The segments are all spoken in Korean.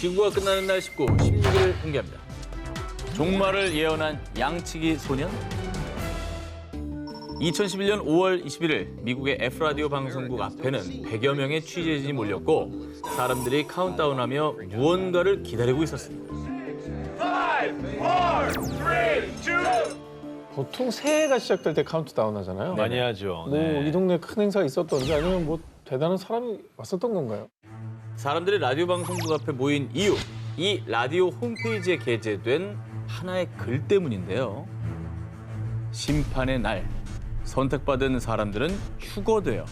지구가 끝나는 날 19, 16일 공개합니다. 종말을 예언한 양치기 소년? 2011년 5월 21일 미국의 F라디오 방송국 앞에는 100여 명의 취재진이 몰렸고 사람들이 카운트다운하며 무언가를 기다리고 있었습니다. 5, 4, 3, 2. 보통 새해가 시작될 때 카운트다운 하잖아요. 많이 하죠. 뭐 이 동네 큰 행사가 있었던지 아니면 뭐 대단한 사람이 왔었던 건가요? 사람들이 라디오 방송국 앞에 모인 이유, 이 라디오 홈페이지에 게재된 하나의 글 때문인데요. 심판의 날, 선택받은 사람들은 휴거되어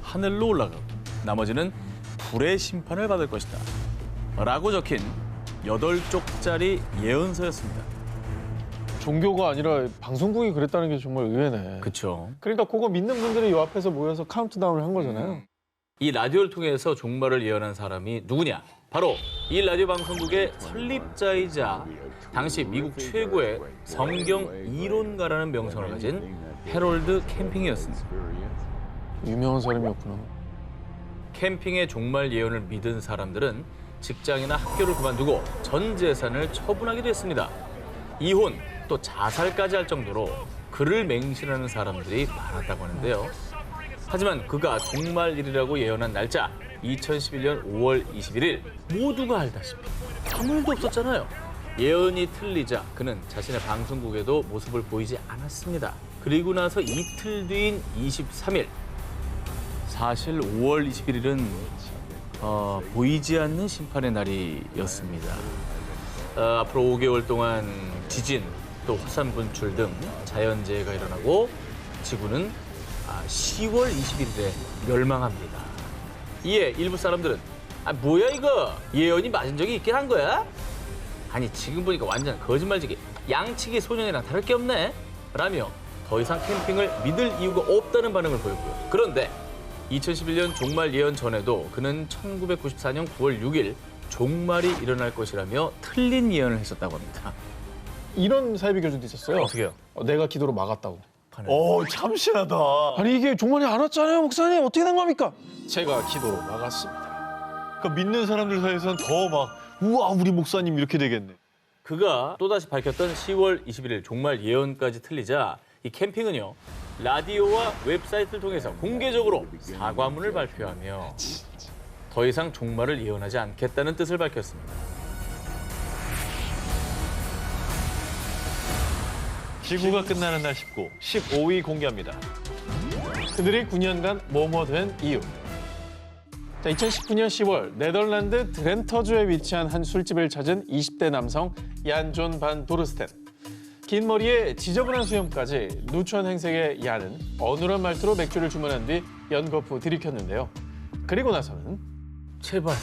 하늘로 올라가고 나머지는 불의 심판을 받을 것이다 라고 적힌 8쪽짜리 예언서였습니다. 종교가 아니라 방송국이 그랬다는 게 정말 의외네. 그렇죠. 그러니까 그거 믿는 분들이 요 앞에서 모여서 카운트다운을 한 거잖아요. 이 라디오를 통해서 종말을 예언한 사람이 누구냐? 바로 이 라디오 방송국의 설립자이자 당시 미국 최고의 성경 이론가라는 명성을 가진 해롤드 캠핑이었습니다. 유명한 사람이었구나. 캠핑의 종말 예언을 믿은 사람들은 직장이나 학교를 그만두고 전 재산을 처분하기도 했습니다. 이혼, 또 자살까지 할 정도로 그를 맹신하는 사람들이 많았다고 하는데요. 하지만 그가 종말일이라고 예언한 날짜 2011년 5월 21일 모두가 알다시피 아무 일도 없었잖아요. 예언이 틀리자 그는 자신의 방송국에도 모습을 보이지 않았습니다. 그리고 나서 이틀 뒤인 23일 사실 5월 21일은 보이지 않는 심판의 날이었습니다. 앞으로 5개월 동안 지진, 또 화산 분출 등 자연재해가 일어나고 지구는 10월 21일에 멸망합니다. 이에 일부 사람들은 뭐야 이거 예언이 맞은 적이 있긴 한 거야? 아니 지금 보니까 완전 거짓말지기 양치기 소년이랑 다를 게 없네 라며 더 이상 캠핑을 믿을 이유가 없다는 반응을 보였고요. 그런데 2011년 종말 예언 전에도 그는 1994년 9월 6일 종말이 일어날 것이라며 틀린 예언을 했었다고 합니다. 이런 사이비 교주도 있었어요. 어떻게요? 내가 기도로 막았다고. 오, 참신하다. 아니 이게 종말이 안 왔잖아요, 목사님. 어떻게 된 겁니까? 제가 기도로 막았습니다. 그러니까 믿는 사람들 사이에서는 더 막 우와, 우리 목사님 이렇게 되겠네. 그가 또다시 밝혔던 10월 21일 종말 예언까지 틀리자 이 캠핑은요 라디오와 웹사이트를 통해서 공개적으로 사과문을 발표하며 더 이상 종말을 예언하지 않겠다는 뜻을 밝혔습니다. 지구가 끝나는 날 19, 15위 공개합니다. 그들이 9년간 뭐뭐 된 이유. 자, 2019년 10월 네덜란드 드렌터주에 위치한 한 술집을 찾은 20대 남성 얀존 반 도르스텐. 긴 머리에 지저분한 수염까지 누추한 행색의 얀은 어눌한 말투로 맥주를 주문한 뒤 연거푸 들이켰는데요. 그리고 나서는 제발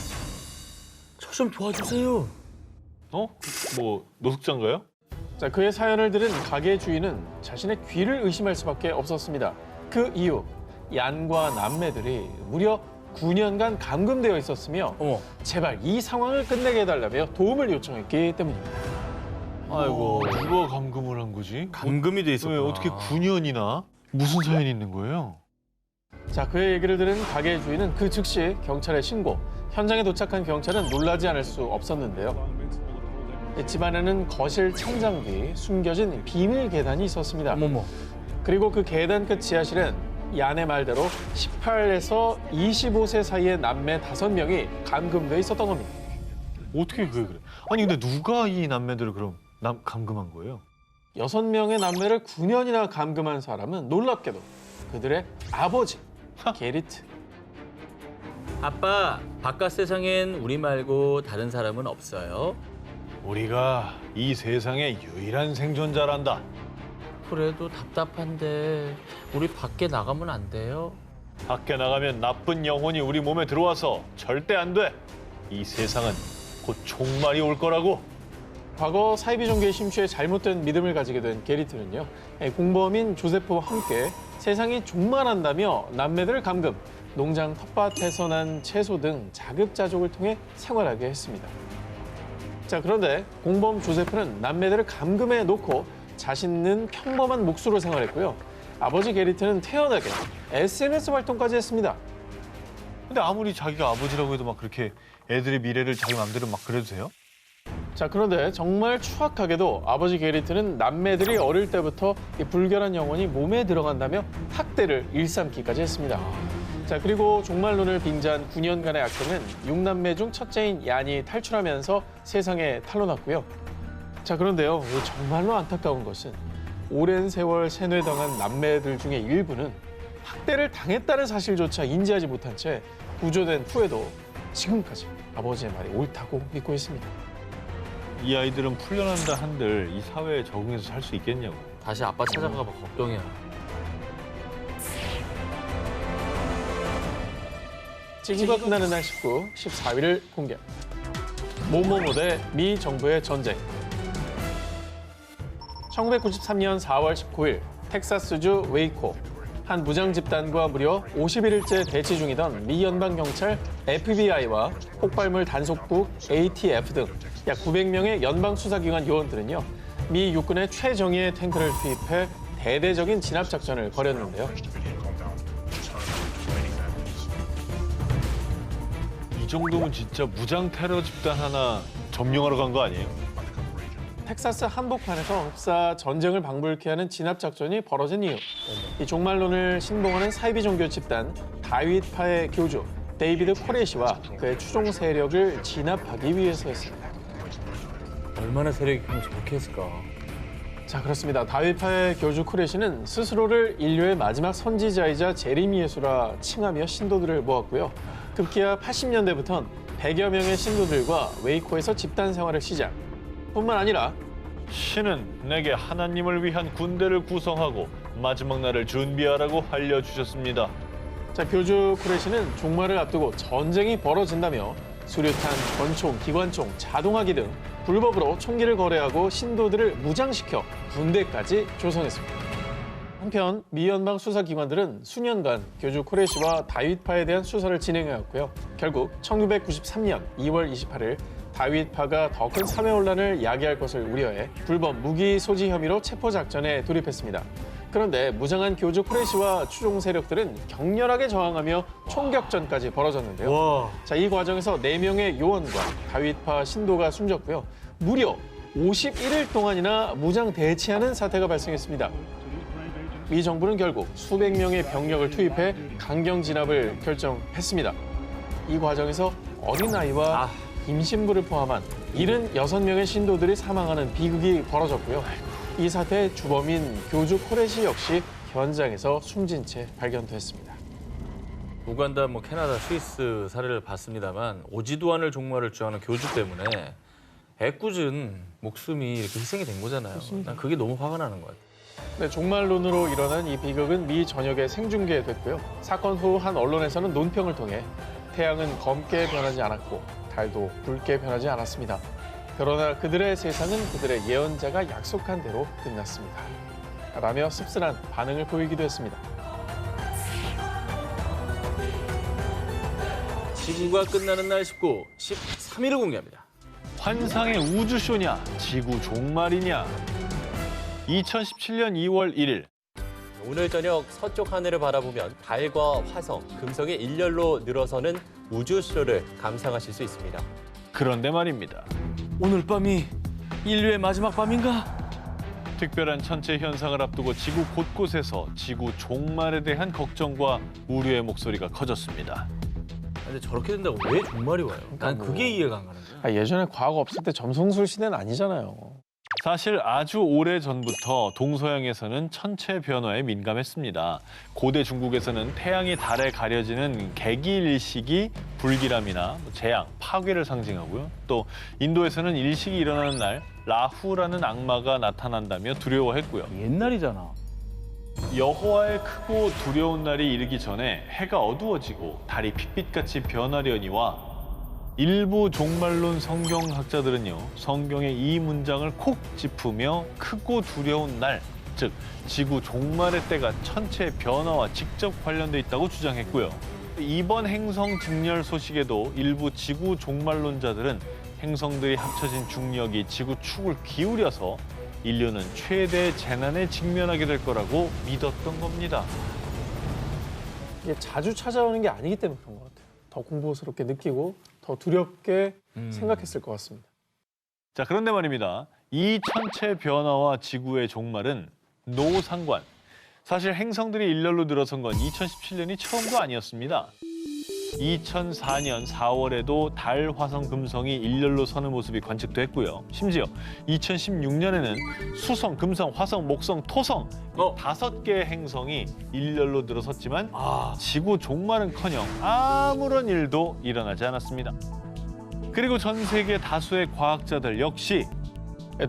저 좀 도와주세요. 뭐 노숙자인가요? 자, 그의 사연을 들은 가게 주인은 자신의 귀를 의심할 수밖에 없었습니다. 그 이유, 얀과 남매들이 무려 9년간 감금되어 있었으며 어머. 제발 이 상황을 끝내게 해달라며 도움을 요청했기 때문입니다. 아이고 누가 감금을 한 거지? 감금이 돼 왜 있었구나. 어떻게 9년이나? 무슨 사연이 있는 거예요? 자, 그의 얘기를 들은 가게 주인은 그 즉시 경찰에 신고. 현장에 도착한 경찰은 놀라지 않을 수 없었는데요. 집 안에는 거실 천장 뒤 숨겨진 비밀 계단이 있었습니다. 어머머. 그리고 그 계단 끝 지하실엔 얀의 말대로 18에서 25세 사이의 남매 5명이 감금돼 있었던 겁니다. 어떻게 그래? 아니 근데 누가 이 남매들을 그럼 감금한 거예요? 6명의 남매를 9년이나 감금한 사람은 놀랍게도 그들의 아버지, 게리트. 아빠, 바깥 세상엔 우리 말고 다른 사람은 없어요? 우리가 이 세상의 유일한 생존자란다. 그래도 답답한데 우리 밖에 나가면 안 돼요? 밖에 나가면 나쁜 영혼이 우리 몸에 들어와서 절대 안 돼. 이 세상은 곧 종말이 올 거라고. 과거 사이비 종교에 심취해 잘못된 믿음을 가지게 된 게리트는요. 공범인 조세프와 함께 세상이 종말한다며 남매들을 감금, 농장 텃밭에서 난 채소 등 자급자족을 통해 생활하게 했습니다. 자, 그런데 공범 조세프는 남매들을 감금해 놓고 자신은 평범한 몫으로 생활했고요. 아버지 게리트는 태연하게 SNS 활동까지 했습니다. 근데 아무리 자기가 아버지라고 해도 막 그렇게 애들의 미래를 자기 마음대로 막 그려도 돼요? 자, 그런데 정말 추악하게도 아버지 게리트는 남매들이 어릴 때부터 이 불결한 영혼이 몸에 들어간다며 학대를 일삼기까지 했습니다. 자, 그리고 종말론을 빙자한 9년간의 악행은 6남매 중 첫째인 얀이 탈출하면서 세상에 탄로났고요. 자, 그런데요, 정말로 안타까운 것은 오랜 세월 세뇌당한 남매들 중에 일부는 학대를 당했다는 사실조차 인지하지 못한 채 구조된 후에도 지금까지 아버지의 말이 옳다고 믿고 있습니다. 이 아이들은 풀려난다 한들 이 사회에 적응해서 살 수 있겠냐고. 다시 아빠 찾아가 봐 걱정이야. 지구가 끝나는 날 19, 14일을 공개. 모모모 대 미 정부의 전쟁. 1993년 4월 19일 텍사스주 웨이코. 한 무장 집단과 무려 51일째 대치 중이던 미 연방경찰 FBI와 폭발물 단속국 ATF 등 약 900명의 연방 수사기관 요원들은요, 미 육군의 최정예의 탱크를 투입해 대대적인 진압 작전을 벌였는데요. 이 정도면 진짜 무장 테러 집단 하나 점령하러 간 거 아니에요? 텍사스 한복판에서 흡사 전쟁을 방불케 하는 진압 작전이 벌어진 이유. 이 종말론을 신봉하는 사이비 종교 집단 다윗파의 교주 데이비드 코레시와 그의 추종 세력을 진압하기 위해서였습니다. 얼마나 세력이 크면 저렇게 했을까. 자, 그렇습니다. 다윗파의 교주 코레시는 스스로를 인류의 마지막 선지자이자 재림 예수라 칭하며 신도들을 모았고요. 급기야 80년대부터는 100여 명의 신도들과 웨이코에서 집단 생활을 시작. 뿐만 아니라 신은 내게 하나님을 위한 군대를 구성하고 마지막 날을 준비하라고 알려주셨습니다. 자, 교주 쿠레시는 종말을 앞두고 전쟁이 벌어진다며 수류탄, 권총, 기관총, 자동화기 등 불법으로 총기를 거래하고 신도들을 무장시켜 군대까지 조성했습니다. 한편 미 연방 수사기관들은 수년간 교주 쿠레시와 다윗파에 대한 수사를 진행해왔고요. 결국 1993년 2월 28일 다윗파가 더 큰 사회혼란을 야기할 것을 우려해 불법 무기 소지 혐의로 체포작전에 돌입했습니다. 그런데 무장한 교주 쿠레시와 추종 세력들은 격렬하게 저항하며 총격전까지 벌어졌는데요. 와. 자, 이 과정에서 4명의 요원과 다윗파 신도가 숨졌고요. 무려 51일 동안이나 무장 대치하는 사태가 발생했습니다. 미 정부는 결국 수백 명의 병력을 투입해 강경 진압을 결정했습니다. 이 과정에서 어린아이와 임신부를 포함한 76명의 신도들이 사망하는 비극이 벌어졌고요. 이 사태의 주범인 교주 코레시 역시 현장에서 숨진 채 발견됐습니다. 우간다, 캐나다, 스위스 사례를 봤습니다만 오지도 않을 종말을 주장하는 교주 때문에 애꿎은 목숨이 이렇게 희생이 된 거잖아요. 난 그게 너무 화가 나는 것 같아요. 네, 종말론으로 일어난 이 비극은 미 전역에 생중계됐고요. 사건 후 한 언론에서는 논평을 통해 태양은 검게 변하지 않았고 달도 붉게 변하지 않았습니다. 그러나 그들의 세상은 그들의 예언자가 약속한 대로 끝났습니다. 라며 씁쓸한 반응을 보이기도 했습니다. 지구가 끝나는 날 19, 13일을 공개합니다. 환상의 우주쇼냐, 지구 종말이냐. 2017년 2월 1일 오늘 저녁 서쪽 하늘을 바라보면 달과 화성, 금성의 일렬로 늘어서는 우주쇼를 감상하실 수 있습니다. 그런데 말입니다. 오늘 밤이 인류의 마지막 밤인가? 특별한 천체 현상을 앞두고 지구 곳곳에서 지구 종말에 대한 걱정과 우려의 목소리가 커졌습니다. 근데 저렇게 된다고 왜 종말이 와요? 난 그게 이해가 안 가는 거야. 예전에 과거 없을 때 점성술 시대는 아니잖아요. 사실 아주 오래 전부터 동서양에서는 천체 변화에 민감했습니다. 고대 중국에서는 태양이 달에 가려지는 개기일식이 불길함이나 재앙, 파괴를 상징하고요. 또 인도에서는 일식이 일어나는 날 라후라는 악마가 나타난다며 두려워했고요. 옛날이잖아. 여호와의 크고 두려운 날이 이르기 전에 해가 어두워지고 달이 핏빛같이 변하려니와 일부 종말론 성경학자들은요, 성경의 이 문장을 콕 짚으며 크고 두려운 날, 즉 지구 종말의 때가 천체의 변화와 직접 관련돼 있다고 주장했고요. 이번 행성 직렬 소식에도 일부 지구 종말론자들은 행성들이 합쳐진 중력이 지구 축을 기울여서 인류는 최대 재난에 직면하게 될 거라고 믿었던 겁니다. 이게 자주 찾아오는 게 아니기 때문에 그런 것 같아요. 더 공포스럽게 느끼고 더 두렵게 생각했을 것 같습니다. 자, 그런데 말입니다. 이 천체 변화와 지구의 종말은 노상관. 사실 행성들이 일렬로 들어선 건 2017년이 처음도 아니었습니다. 2004년 4월에도 달, 화성, 금성이 일렬로 서는 모습이 관측됐고요. 심지어 2016년에는 수성, 금성, 화성, 목성, 토성 5개의 행성이 일렬로 들어섰지만 지구 종말은커녕 아무런 일도 일어나지 않았습니다. 그리고 전 세계 다수의 과학자들 역시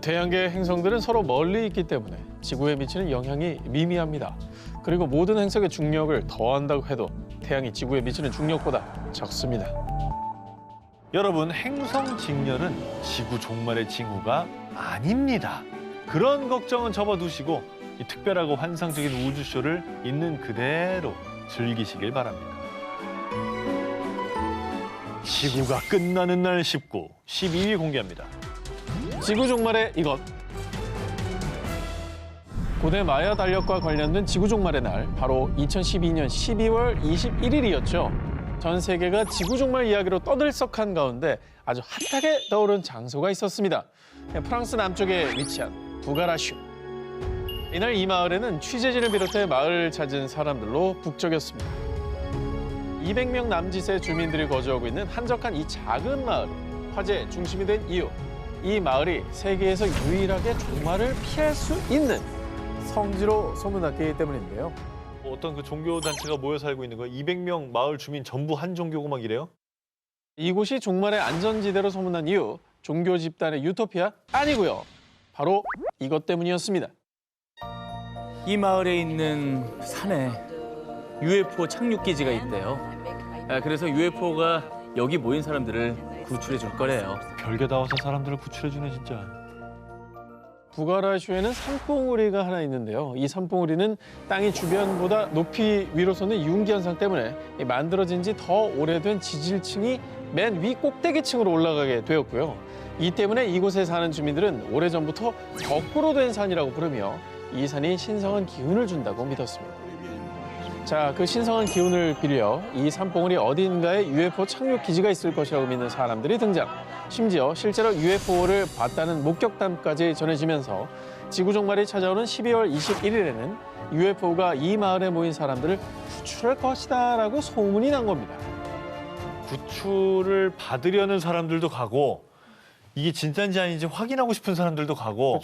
태양계 행성들은 서로 멀리 있기 때문에 지구에 미치는 영향이 미미합니다. 그리고 모든 행성의 중력을 더한다고 해도 태양이 지구에 미치는 중력보다 적습니다. 여러분, 행성 직렬은 지구 종말의 징후가 아닙니다. 그런 걱정은 접어두시고 이 특별하고 환상적인 우주쇼를 있는 그대로 즐기시길 바랍니다. 지구가 끝나는 날 19, 12위 공개합니다. 지구 종말의 이것. 고대 마야 달력과 관련된 지구 종말의 날, 바로 2012년 12월 21일이었죠. 전 세계가 지구 종말 이야기로 떠들썩한 가운데 아주 핫하게 떠오른 장소가 있었습니다. 프랑스 남쪽에 위치한 부가라슈. 이날 이 마을에는 취재진을 비롯해 마을을 찾은 사람들로 북적였습니다. 200명 남짓의 주민들이 거주하고 있는 한적한 이 작은 마을이 화제의 중심이 된 이유. 이 마을이 세계에서 유일하게 종말을 피할 수 있는 성지로 소문났기 때문인데요. 어떤 그 종교 단체가 모여 살고 있는 거예요? 200명 마을 주민 전부 한 종교고 막 이래요? 이곳이 종말의 안전지대로 소문난 이유, 종교 집단의 유토피아? 아니고요. 바로 이것 때문이었습니다. 이 마을에 있는 산에 UFO 착륙 기지가 있대요. 그래서 UFO가 여기 모인 사람들을 구출해 줄 거래요. 별게 다 와서 사람들을 구출해주네 진짜. 부가라슈에는 산봉우리가 하나 있는데요. 이 산봉우리는 땅이 주변보다 높이 위로 솟는 융기 현상 때문에 만들어진 지 더 오래된 지질층이 맨 위 꼭대기층으로 올라가게 되었고요. 이 때문에 이곳에 사는 주민들은 오래전부터 거꾸로 된 산이라고 부르며 이 산이 신성한 기운을 준다고 믿었습니다. 자, 그 신성한 기운을 빌려 이 산봉우리 어딘가에 UFO 착륙 기지가 있을 것이라고 믿는 사람들이 등장. 심지어 실제로 UFO를 봤다는 목격담까지 전해지면서 지구 종말이 찾아오는 12월 21일에는 UFO가 이 마을에 모인 사람들을 구출할 것이다라고 소문이 난 겁니다. 구출을 받으려는 사람들도 가고 이게 진짜인지 아닌지 확인하고 싶은 사람들도 가고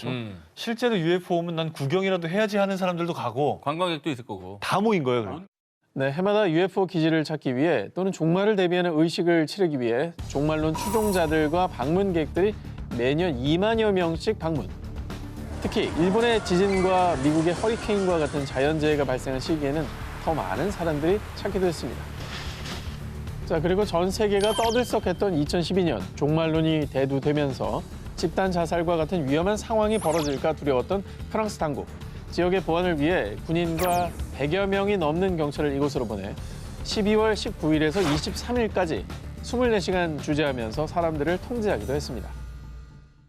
실제로 UFO 오면 난 구경이라도 해야지 하는 사람들도 가고 관광객도 있을 거고. 다 모인 거예요. 그럼. 네, 해마다 UFO 기지를 찾기 위해 또는 종말을 대비하는 의식을 치르기 위해 종말론 추종자들과 방문객들이 매년 2만여 명씩 방문. 특히 일본의 지진과 미국의 허리케인과 같은 자연재해가 발생한 시기에는 더 많은 사람들이 찾기도 했습니다. 자, 그리고 전 세계가 떠들썩했던 2012년 종말론이 대두되면서 집단 자살과 같은 위험한 상황이 벌어질까 두려웠던 프랑스 당국. 지역의 보안을 위해 군인과 100여 명이 넘는 경찰을 이곳으로 보내 12월 19일에서 23일까지 24시간 주재하면서 사람들을 통제하기도 했습니다.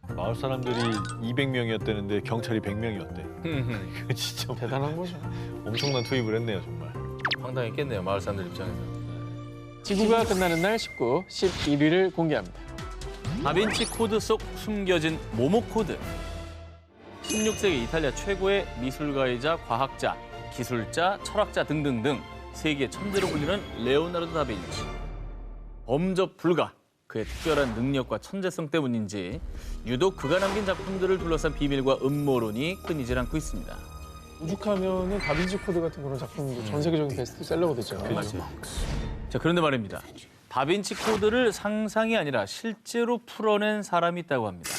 마을 사람들이 200명이었다는데 경찰이 100명이었대. 이거 진짜 대단한 거죠. 엄청난 투입을 했네요, 정말. 황당했겠네요, 마을 사람들 입장에서. 지구가 끝나는 날 19, 11위를 공개합니다. 다빈치 코드 속 숨겨진 모모 코드. 16세기 이탈리아 최고의 미술가이자 과학자, 기술자, 철학자 등등등 세계 천재로 불리는 레오나르도 다빈치. 범접 불가. 그의 특별한 능력과 천재성 때문인지 유독 그가 남긴 작품들을 둘러싼 비밀과 음모론이 끊이질 않고 있습니다. 오죽하면은 다빈치 코드 같은 그런 작품도 전 세계적인 베스트셀러가 됐잖아요. 맞아요. 자, 그런데 말입니다. 다빈치 코드를 상상이 아니라 실제로 풀어낸 사람이 있다고 합니다.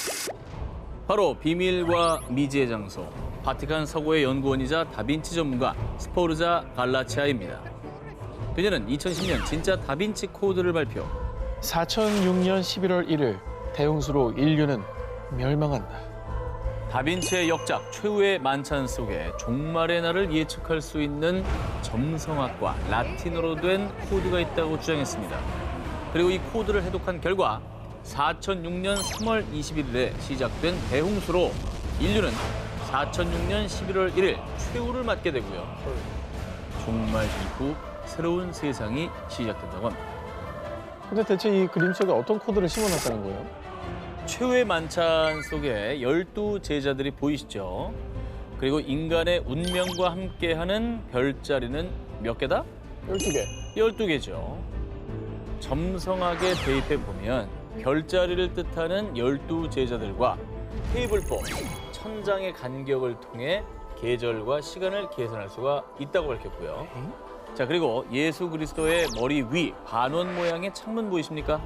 바로 비밀과 미지의 장소, 바티칸 서고의 연구원이자 다빈치 전문가 스포르자 갈라치아입니다. 그녀는 2010년 진짜 다빈치 코드를 발표. 4006년 11월 1일 대홍수로 인류는 멸망한다. 다빈치의 역작 최후의 만찬 속에 종말의 날을 예측할 수 있는 점성학과 라틴어로 된 코드가 있다고 주장했습니다. 그리고 이 코드를 해독한 결과 4006년 3월 21일에 시작된 대홍수로 인류는 4006년 11월 1일 최후를 맞게 되고요. 종말 이후 새로운 세상이 시작된다고 합니다. 근데 대체 이 그림 속에 어떤 코드를 심어놨다는 거예요? 최후의 만찬 속에 12제자들이 보이시죠? 그리고 인간의 운명과 함께하는 별자리는 몇 개다? 12개. 12개죠. 점성하게 대입해 보면 별자리를 뜻하는 12제자들과 테이블 4, 천장의 간격을 통해 계절과 시간을 계산할 수가 있다고 밝혔고요. 자, 그리고 예수 그리스도의 머리 위 반원 모양의 창문 보이십니까?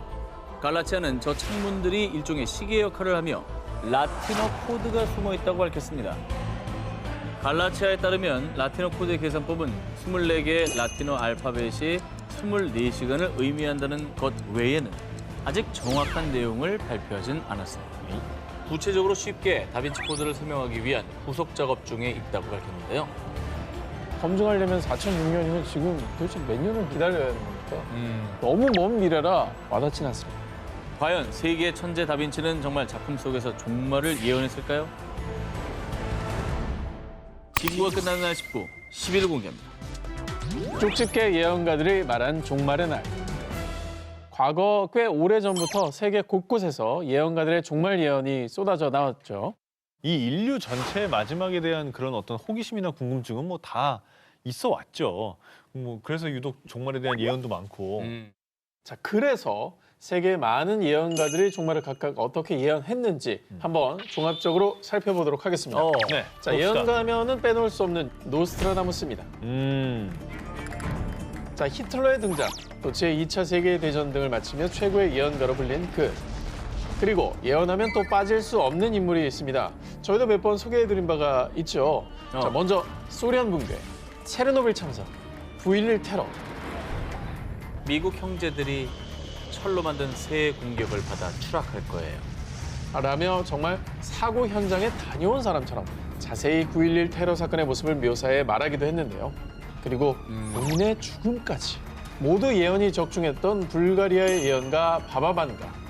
갈라치아는 저 창문들이 일종의 시계 역할을 하며 라틴어 코드가 숨어 있다고 밝혔습니다. 갈라치아에 따르면 라틴어 코드의 계산법은 24개의 라틴어 알파벳이 24시간을 의미한다는 것 외에는 아직 정확한 내용을 발표하진 않았습니다. 구체적으로 쉽게 다빈치 코드를 설명하기 위한 후속 작업 중에 있다고 밝혔는데요. 검증하려면 4006년이면 지금 도대체 몇 년을 기다려야 하는 겁니까? 너무 먼 미래라 와닿진 않습니다. 과연 세계의 천재 다빈치는 정말 작품 속에서 종말을 예언했을까요? 지구가 끝나는 날 19, 10일 공개합니다. 쪽집게 예언가들이 말한 종말의 날. 과거 꽤 오래전부터 세계 곳곳에서 예언가들의 종말 예언이 쏟아져 나왔죠. 이 인류 전체의 마지막에 대한 그런 어떤 호기심이나 궁금증은 뭐 다 있어 왔죠. 뭐 그래서 유독 종말에 대한 예언도 많고. 자, 그래서 세계의 많은 예언가들이 종말을 각각 어떻게 예언했는지 한번 종합적으로 살펴보도록 하겠습니다. 네. 자, 봅시다. 예언가면은 빼놓을 수 없는 노스트라다무스입니다. 자, 히틀러의 등장, 또 제2차 세계대전 등을 마치며 최고의 예언가로 불린 그. 그리고 예언하면 또 빠질 수 없는 인물이 있습니다. 저희도 몇 번 소개해드린 바가 있죠. 자, 먼저 소련 붕괴, 체르노빌 참사, 9.11 테러. 미국 형제들이 철로 만든 새 공격을 받아 추락할 거예요. 라며 정말 사고 현장에 다녀온 사람처럼 자세히 9.11 테러 사건의 모습을 묘사해 말하기도 했는데요. 그리고 본인의 죽음까지 모두 예언이 적중했던 불가리아의 예언가 바바반가.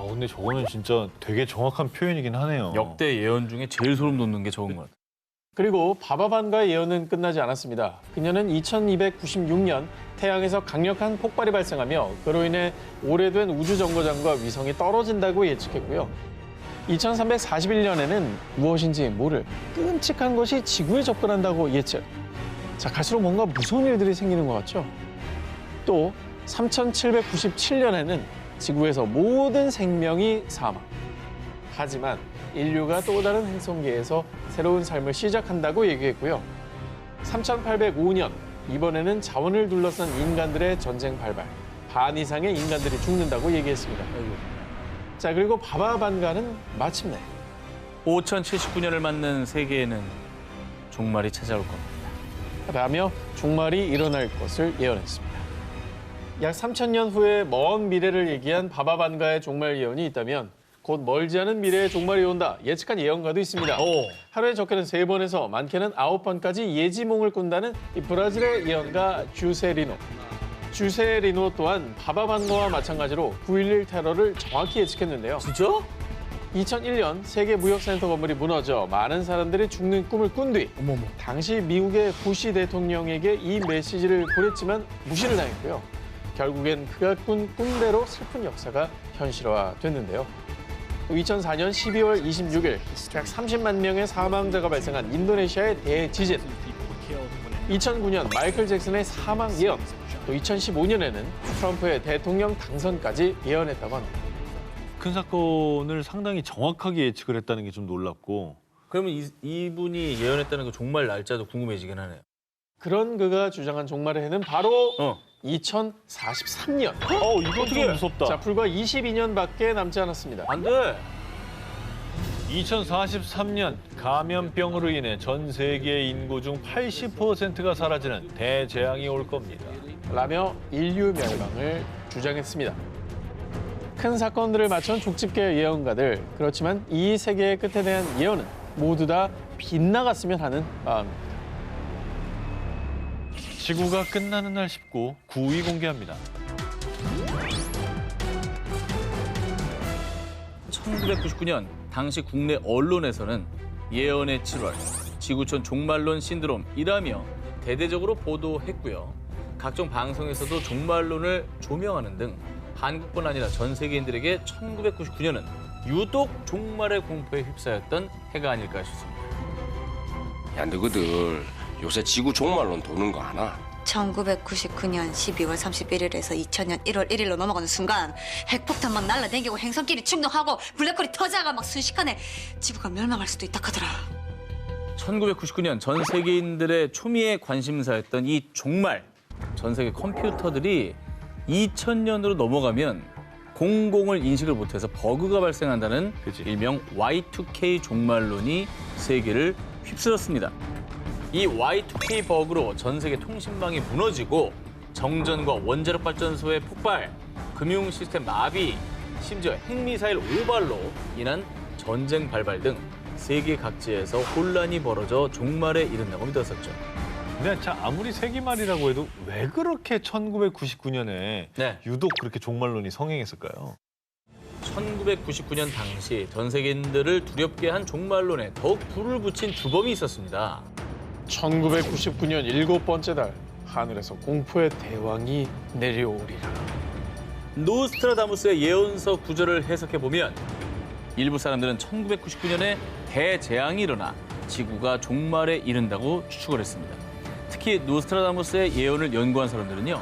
근데 저거는 진짜 되게 정확한 표현이긴 하네요. 역대 예언 중에 제일 소름 돋는 게 저건 것 같아요. 그리고 바바반가의 예언은 끝나지 않았습니다. 그녀는 2296년 태양에서 강력한 폭발이 발생하며 그로 인해 오래된 우주정거장과 위성이 떨어진다고 예측했고요. 2341년에는 무엇인지 모를 끔찍한 것이 지구에 접근한다고 예측. 자, 갈수록 뭔가 무서운 일들이 생기는 것 같죠? 또 3797년에는 지구에서 모든 생명이 사망. 하지만 인류가 또 다른 행성계에서 새로운 삶을 시작한다고 얘기했고요. 3805년, 이번에는 자원을 둘러싼 인간들의 전쟁 발발. 반 이상의 인간들이 죽는다고 얘기했습니다. 자, 그리고 바바반가는 마침내 5079년을 맞는 세계에는 종말이 찾아올 겁니다. 라며 종말이 일어날 것을 예언했습니다. 약 3000년 후의 먼 미래를 얘기한 바바반가의 종말 예언이 있다면 곧 멀지 않은 미래에 종말이 온다 예측한 예언가도 있습니다. 하루에 적게는 3번에서 많게는 9번까지 예지몽을 꾼다는 이 브라질의 예언가 주세리노. 주세리노 또한 바바반가와 마찬가지로 9.11 테러를 정확히 예측했는데요. 진짜? 2001년 세계무역센터 건물이 무너져 많은 사람들이 죽는 꿈을 꾼 뒤 당시 미국의 부시 대통령에게 이 메시지를 보냈지만 무시를 당했고요. 결국엔 그가 꾼 꿈대로 슬픈 역사가 현실화됐는데요. 2004년 12월 26일 약 30만 명의 사망자가 발생한 인도네시아의 대지진. 2009년 마이클 잭슨의 사망 예언. 또 2015년에는 트럼프의 대통령 당선까지 예언했다고 합니다. 큰 사건을 상당히 정확하게 예측을 했다는 게 좀 놀랍고. 그러면 이분이 예언했다는 그 종말 날짜도 궁금해지긴 하네요. 그런 그가 주장한 종말의 해는 바로 2043년. 이건 좀 무섭다. 자, 불과 22년밖에 남지 않았습니다. 안 돼. 2043년 감염병으로 인해 전 세계 인구 중 80%가 사라지는 대재앙이 올 겁니다. 라며 인류 멸망을 주장했습니다. 큰 사건들을 맞춘 족집게 예언가들. 그렇지만 이 세계의 끝에 대한 예언은 모두 다 빗나갔으면 하는 마음입니다. 지구가 끝나는 날 19, 9위 공개합니다. 1999년 당시 국내 언론에서는 예언의 7월, 지구촌 종말론 신드롬이라며 대대적으로 보도했고요. 각종 방송에서도 종말론을 조명하는 등 한국뿐 아니라 전 세계인들에게 1999년은 유독 종말의 공포에 휩싸였던 해가 아닐까 싶습니다. 야, 너희들 요새 지구 종말론 도는 거 아나? 1999년 12월 31일에서 2000년 1월 1일로 넘어가는 순간 핵폭탄 막 날라다니고 행성끼리 충돌하고 블랙홀이 터져가 막 순식간에 지구가 멸망할 수도 있다 하더라. 1999년 전 세계인들의 초미의 관심사였던 이 종말. 전 세계 컴퓨터들이 2000년으로 넘어가면 공공을 인식을 못해서 버그가 발생한다는 그치. 일명 Y2K 종말론이 세계를 휩쓸었습니다. 이 Y2K 버그로 전 세계 통신망이 무너지고 정전과 원자력 발전소의 폭발, 금융 시스템 마비, 심지어 핵미사일 오발로 인한 전쟁 발발 등 세계 각지에서 혼란이 벌어져 종말에 이른다고 믿었었죠. 근데 자, 아무리 세기말이라고 해도 왜 그렇게 1999년에 네. 유독 그렇게 종말론이 성행했을까요? 1999년 당시 전 세계인들을 두렵게 한 종말론에 더욱 불을 붙인 주범이 있었습니다. 1999년 7번째 달 하늘에서 공포의 대왕이 내려오리라. 노스트라다무스의 예언서 구절을 해석해보면 일부 사람들은 1999년에 대재앙이 일어나 지구가 종말에 이른다고 추측을 했습니다. 특히 노스트라다무스의 예언을 연구한 사람들은요.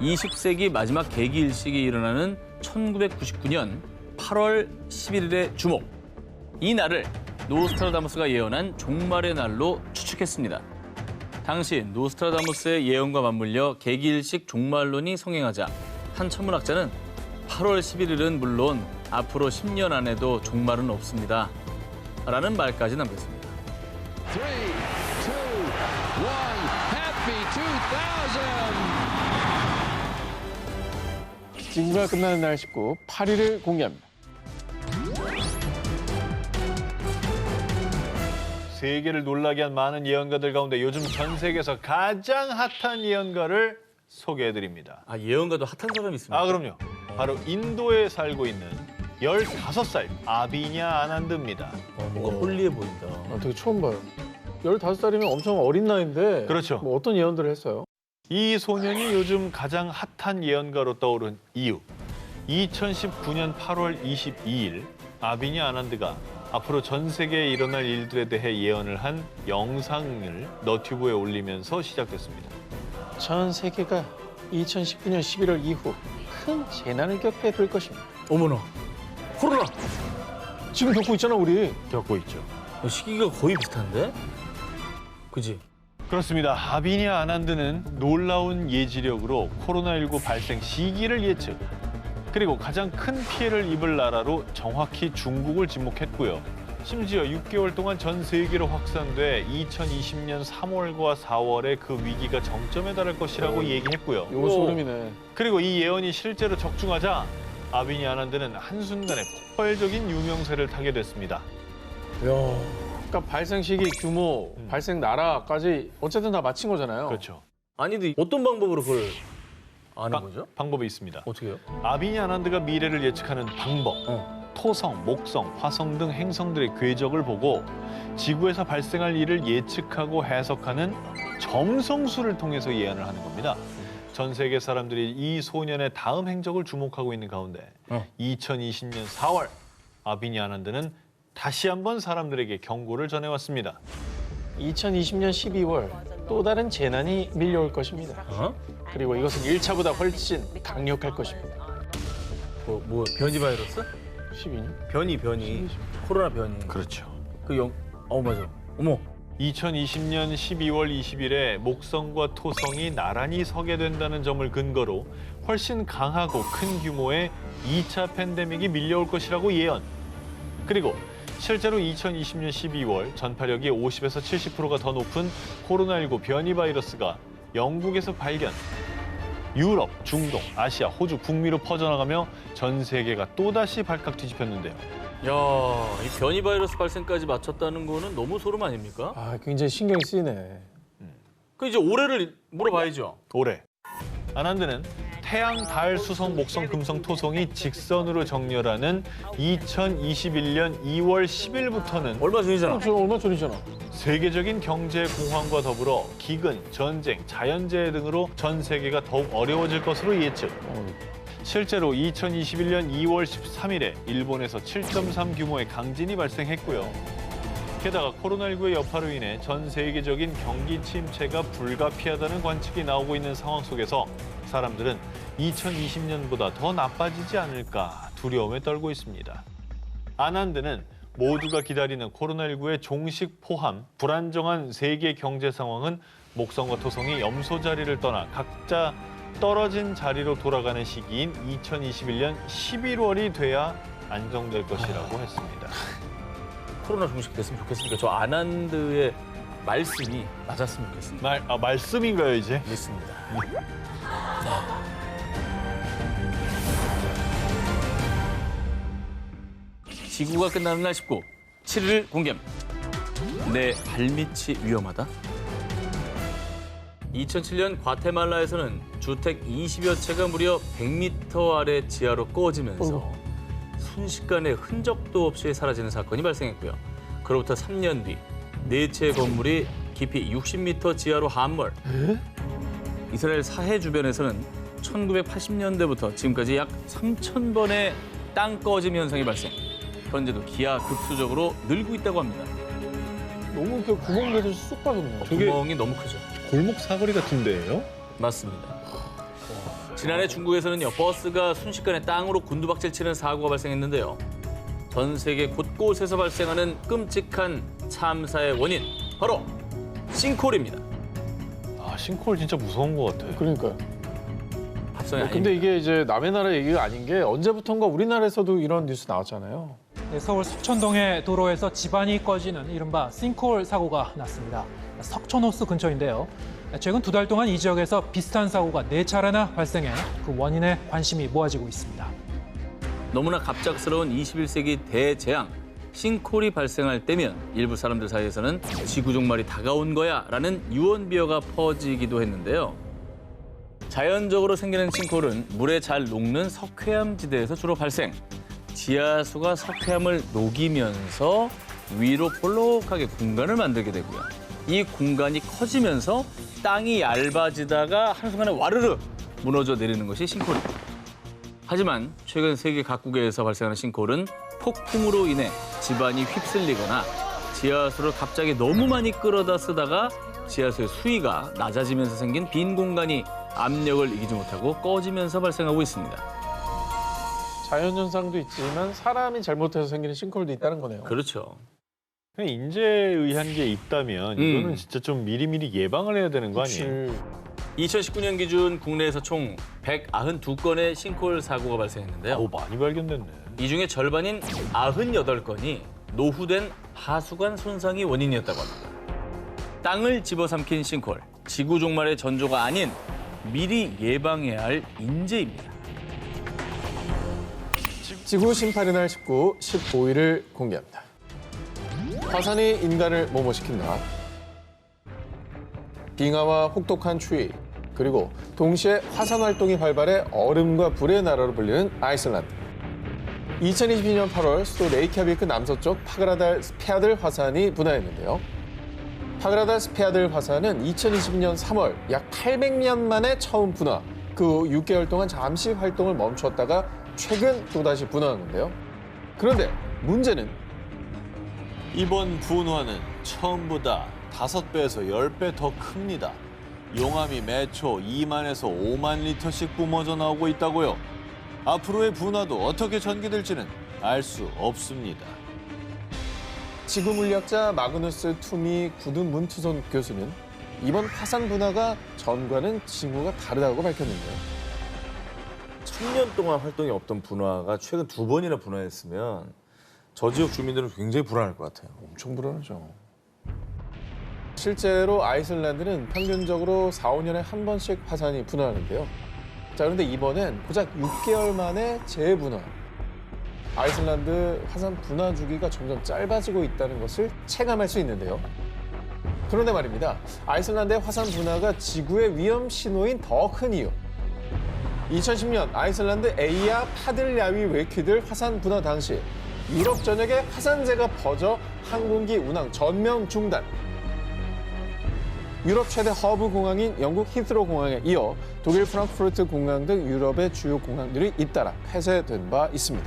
20세기 마지막 개기일식이 일어나는 1999년 8월 11일의 주목. 이 날을 노스트라다무스가 예언한 종말의 날로 추측했습니다. 당시 노스트라다무스의 예언과 맞물려 개기일식 종말론이 성행하자 한 천문학자는 8월 11일은 물론 앞으로 10년 안에도 종말은 없습니다. 라는 말까지 남겼습니다. 3, 2, 1, Happy 2000! 지구가 끝나는 날 19, 8일을 공개합니다. 세계를 놀라게 한 많은 예언가들 가운데 요즘 전 세계에서 가장 핫한 예언가를 소개해드립니다. 아, 예언가도 핫한 사람이 있습니다. 아, 그럼요. 바로 인도에 살고 있는 15살 아비냐 아난드입니다. 뭔가 홀리해 보인다. 되게 처음 봐요. 15살이면 엄청 어린 나이인데 그렇죠. 뭐 어떤 예언들을 했어요? 이 소년이 요즘 가장 핫한 예언가로 떠오른 이유. 2019년 8월 22일 아비냐 아난드가 앞으로 전 세계에 일어날 일들에 대해 예언을 한 영상을 너튜브에 올리면서 시작됐습니다. 전 세계가 2019년 11월 이후 큰 재난을 겪게 될 것입니다. 어머나, 코로나! 지금 겪고 있잖아, 우리. 겪고 있죠. 시기가 거의 비슷한데? 그지? 그렇습니다. 아비냐 아난드는 놀라운 예지력으로 코로나19 발생 시기를 예측, 그리고 가장 큰 피해를 입을 나라로 정확히 중국을 지목했고요. 심지어 6개월 동안 전 세계로 확산돼 2020년 3월과 4월에 그 위기가 정점에 달할 것이라고 얘기했고요. 요거 소름이네. 그리고 이 예언이 실제로 적중하자 아비냐 아난드는 한순간에 폭발적인 유명세를 타게 됐습니다. 그러니까 발생 시기, 규모, 발생 나라까지 어쨌든 다 맞힌 거잖아요. 그렇죠. 아니, 근데 어떤 방법으로 그걸 아는 거죠? 방법이 있습니다. 어떻게요? 아비냐 아난드가 미래를 예측하는 방법. 토성, 목성, 화성 등 행성들의 궤적을 보고 지구에서 발생할 일을 예측하고 해석하는 점성술을 통해서 예언을 하는 겁니다. 전 세계 사람들이 이 소년의 다음 행적을 주목하고 있는 가운데 2020년 4월 아비냐 아난드는 다시 한번 사람들에게 경고를 전해왔습니다. 2020년 12월 또 다른 재난이 밀려올 것입니다. 그리고 이것은 1차보다 훨씬 강력할 것입니다. 뭐 변이 바이러스? 12년? 변이. 코로나 변이. 그렇죠. 맞아. 어머. 2020년 12월 20일에 목성과 토성이 나란히 서게 된다는 점을 근거로 훨씬 강하고 큰 규모의 2차 팬데믹이 밀려올 것이라고 예언. 그리고 실제로 2020년 12월 전파력이 50에서 70%가 더 높은 코로나19 변이 바이러스가 영국에서 발견. 유럽, 중동, 아시아, 호주, 북미로 퍼져나가며 전 세계가 또다시 발칵 뒤집혔는데요. 야, 이 변이 바이러스 발생까지 맞췄다는 거는 너무 소름 아닙니까? 아, 굉장히 신경이 쓰이네. 그 이제 올해를 물어봐야죠. 올해 아난드는 태양, 달, 수성, 목성, 금성, 토성이 직선으로 정렬하는 2021년 2월 10일부터는 얼마 전이잖아. 저 얼마 전이잖아. 세계적인 경제 공황과 더불어 기근, 전쟁, 자연재해 등으로 전 세계가 더욱 어려워질 것으로 예측. 실제로 2021년 2월 13일에 일본에서 7.3 규모의 강진이 발생했고요. 게다가 코로나19의 여파로 인해 전 세계적인 경기 침체가 불가피하다는 관측이 나오고 있는 상황 속에서 사람들은 2020년보다 더 나빠지지 않을까 두려움에 떨고 있습니다. 아난드는 모두가 기다리는 코로나19의 종식 포함 불안정한 세계 경제 상황은 목성과 토성이 염소 자리를 떠나 각자 떨어진 자리로 돌아가는 시기인 2021년 11월이 돼야 안정될 것이라고 했습니다. 코로나 종식됐으면 좋겠으니까 저 아난드의 말씀이 맞았으면 좋겠습니다. 말씀인가요, 이제? 믿습니다. 지구가 끝나는 날 19, 7일 공개합니다. 내 발밑이 위험하다? 2007년 과테말라에서는 주택 20여 채가 무려 100m 아래 지하로 꺼지면서 순식간에 흔적도 없이 사라지는 사건이 발생했고요. 그로부터 3년 뒤 4채 건물이 깊이 60m 지하로 함몰. 이스라엘 사해 주변에서는 1980년대부터 지금까지 약 3,000번의 땅 꺼짐 현상이 발생. 현재도 기하급수적으로 늘고 있다고 합니다. 너무 그 구멍들이 쑥 빠졌네요. 구멍이 너무 크죠. 골목 사거리 같은 데예요? 맞습니다. 지난해 중국에서는요, 버스가 순식간에 땅으로 곤두박질 치는 사고가 발생했는데요. 전 세계 곳곳에서 발생하는 끔찍한 참사의 원인, 바로 싱크홀입니다. 싱크홀 진짜 무서운 것 같아. 그러니까요. 합성이 아닙니다. 근데 이게 이제 남의 나라 얘기가 아닌 게 언제부턴가 우리나라에서도 이런 뉴스 나왔잖아요. 네, 서울 석천동의 도로에서 집안이 꺼지는 이른바 싱크홀 사고가 났습니다. 석천호수 근처인데요. 최근 2달 동안 이 지역에서 비슷한 사고가 4차례나 발생해 그 원인에 관심이 모아지고 있습니다. 너무나 갑작스러운 21세기 대재앙, 싱크홀이 발생할 때면 일부 사람들 사이에서는 지구 종말이 다가온 거야 라는 유언비어가 퍼지기도 했는데요. 자연적으로 생기는 싱크홀은 물에 잘 녹는 석회암 지대에서 주로 발생. 지하수가 석회암을 녹이면서 위로 볼록하게 공간을 만들게 되고요. 이 공간이 커지면서 땅이 얇아지다가 한순간에 와르르 무너져 내리는 것이 싱크홀입니다. 하지만 최근 세계 각국에서 발생하는 싱크홀은 폭풍으로 인해 집안이 휩쓸리거나 지하수를 갑자기 너무 많이 끌어다 쓰다가 지하수의 수위가 낮아지면서 생긴 빈 공간이 압력을 이기지 못하고 꺼지면서 발생하고 있습니다. 자연현상도 있지만 사람이 잘못해서 생기는 싱크홀도 있다는 거네요. 그렇죠. 그냥 인재에 의한 게 있다면 이거는 진짜 좀 미리미리 예방을 해야 되는 거 아니에요? 2019년 기준 국내에서 총 192건의 싱크홀 사고가 발생했는데요. 많이 발견됐네. 이 중에 절반인 98건이 노후된 하수관 손상이 원인이었다고 합니다. 땅을 집어삼킨 싱크홀, 지구 종말의 전조가 아닌 미리 예방해야 할 인재입니다. 지구 심판의 날 19, 15일을 공개합니다. 화산이 인간을 뭐뭐시킨다. 빙하와 혹독한 추위, 그리고 동시에 화산 활동이 발발해 얼음과 불의 나라로 불리는 아이슬란드. 2022년 8월 수도 레이캬비크 남서쪽 파그라달 스페아들 화산이 분화했는데요. 파그라달 스페아들 화산은 2022년 3월 약 800년 만에 처음 분화, 그 후 6개월 동안 잠시 활동을 멈췄다가 최근 또다시 분화하는데요. 그런데 문제는 이번 분화는 처음보다 5배에서 10배 더 큽니다. 용암이 매초 2만에서 5만 리터씩 뿜어져 나오고 있다고요. 앞으로의 분화도 어떻게 전개될지는 알 수 없습니다. 지구 물리학자 마그누스 투미 구든 문투손 교수는 이번 화산 분화가 전과는 징후가 다르다고 밝혔는데요. 1000년 동안 활동이 없던 분화가 최근 2번이나 분화했으면 저 지역 주민들은 굉장히 불안할 것 같아요. 엄청 불안하죠. 실제로 아이슬란드는 평균적으로 4, 5년에 한 번씩 화산이 분화하는데요. 자, 그런데 이번엔 고작 6개월 만에 재분화. 아이슬란드 화산 분화 주기가 점점 짧아지고 있다는 것을 체감할 수 있는데요. 그런데 말입니다. 아이슬란드의 화산 분화가 지구의 위험 신호인 더 큰 이유. 2010년 아이슬란드 에이야 파들야위 웨퀴들 화산 분화 당시 유럽 전역에 화산재가 퍼져 항공기 운항 전면 중단. 유럽 최대 허브 공항인 영국 히스로 공항에 이어 독일 프랑크푸르트 공항 등 유럽의 주요 공항들이 잇따라 폐쇄된 바 있습니다.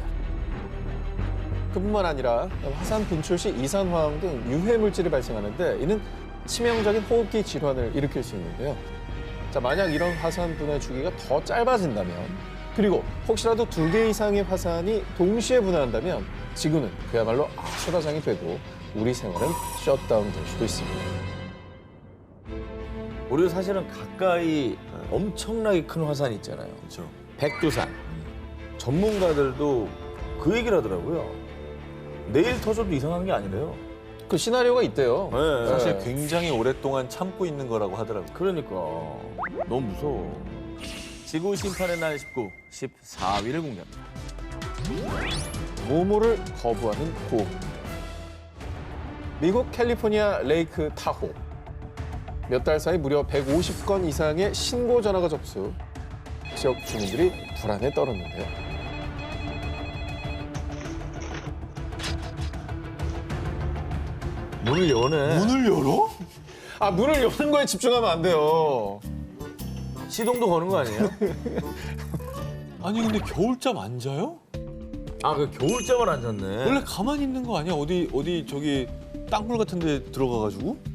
그뿐만 아니라 화산 분출 시 이산화황 등 유해 물질이 발생하는데 이는 치명적인 호흡기 질환을 일으킬 수 있는데요. 자, 만약 이런 화산 분해 주기가 더 짧아진다면, 그리고 혹시라도 2개 이상의 화산이 동시에 분해한다면 지구는 그야말로 아수라장이 되고 우리 생활은 셧다운 될 수도 있습니다. 우리가 사실은 가까이 엄청나게 큰 화산이 있잖아요. 그렇죠. 백두산. 전문가들도 그 얘기를 하더라고요. 내일 터져도 이상한 게 아니래요. 그 시나리오가 있대요. 네. 사실 굉장히 오랫동안 참고 있는 거라고 하더라고요. 그러니까 너무 무서워. 지구 심판의 날 19, 14위를 공개합니다. 모모를 거부하는 곰. 미국 캘리포니아 레이크 타호. 몇 달 사이 무려 150건 이상의 신고 전화가 접수. 지역 주민들이 불안에 떨었는데요. 문을 여네. 문을 열어? 아, 문을 여는 거에 집중하면 안 돼요. 시동도 거는 거 아니에요? 아니 근데 겨울잠 안 자요? 아, 그 겨울잠을 안 잤네. 원래 가만히 있는 거 아니야? 어디 저기 땅굴 같은 데 들어가가지고?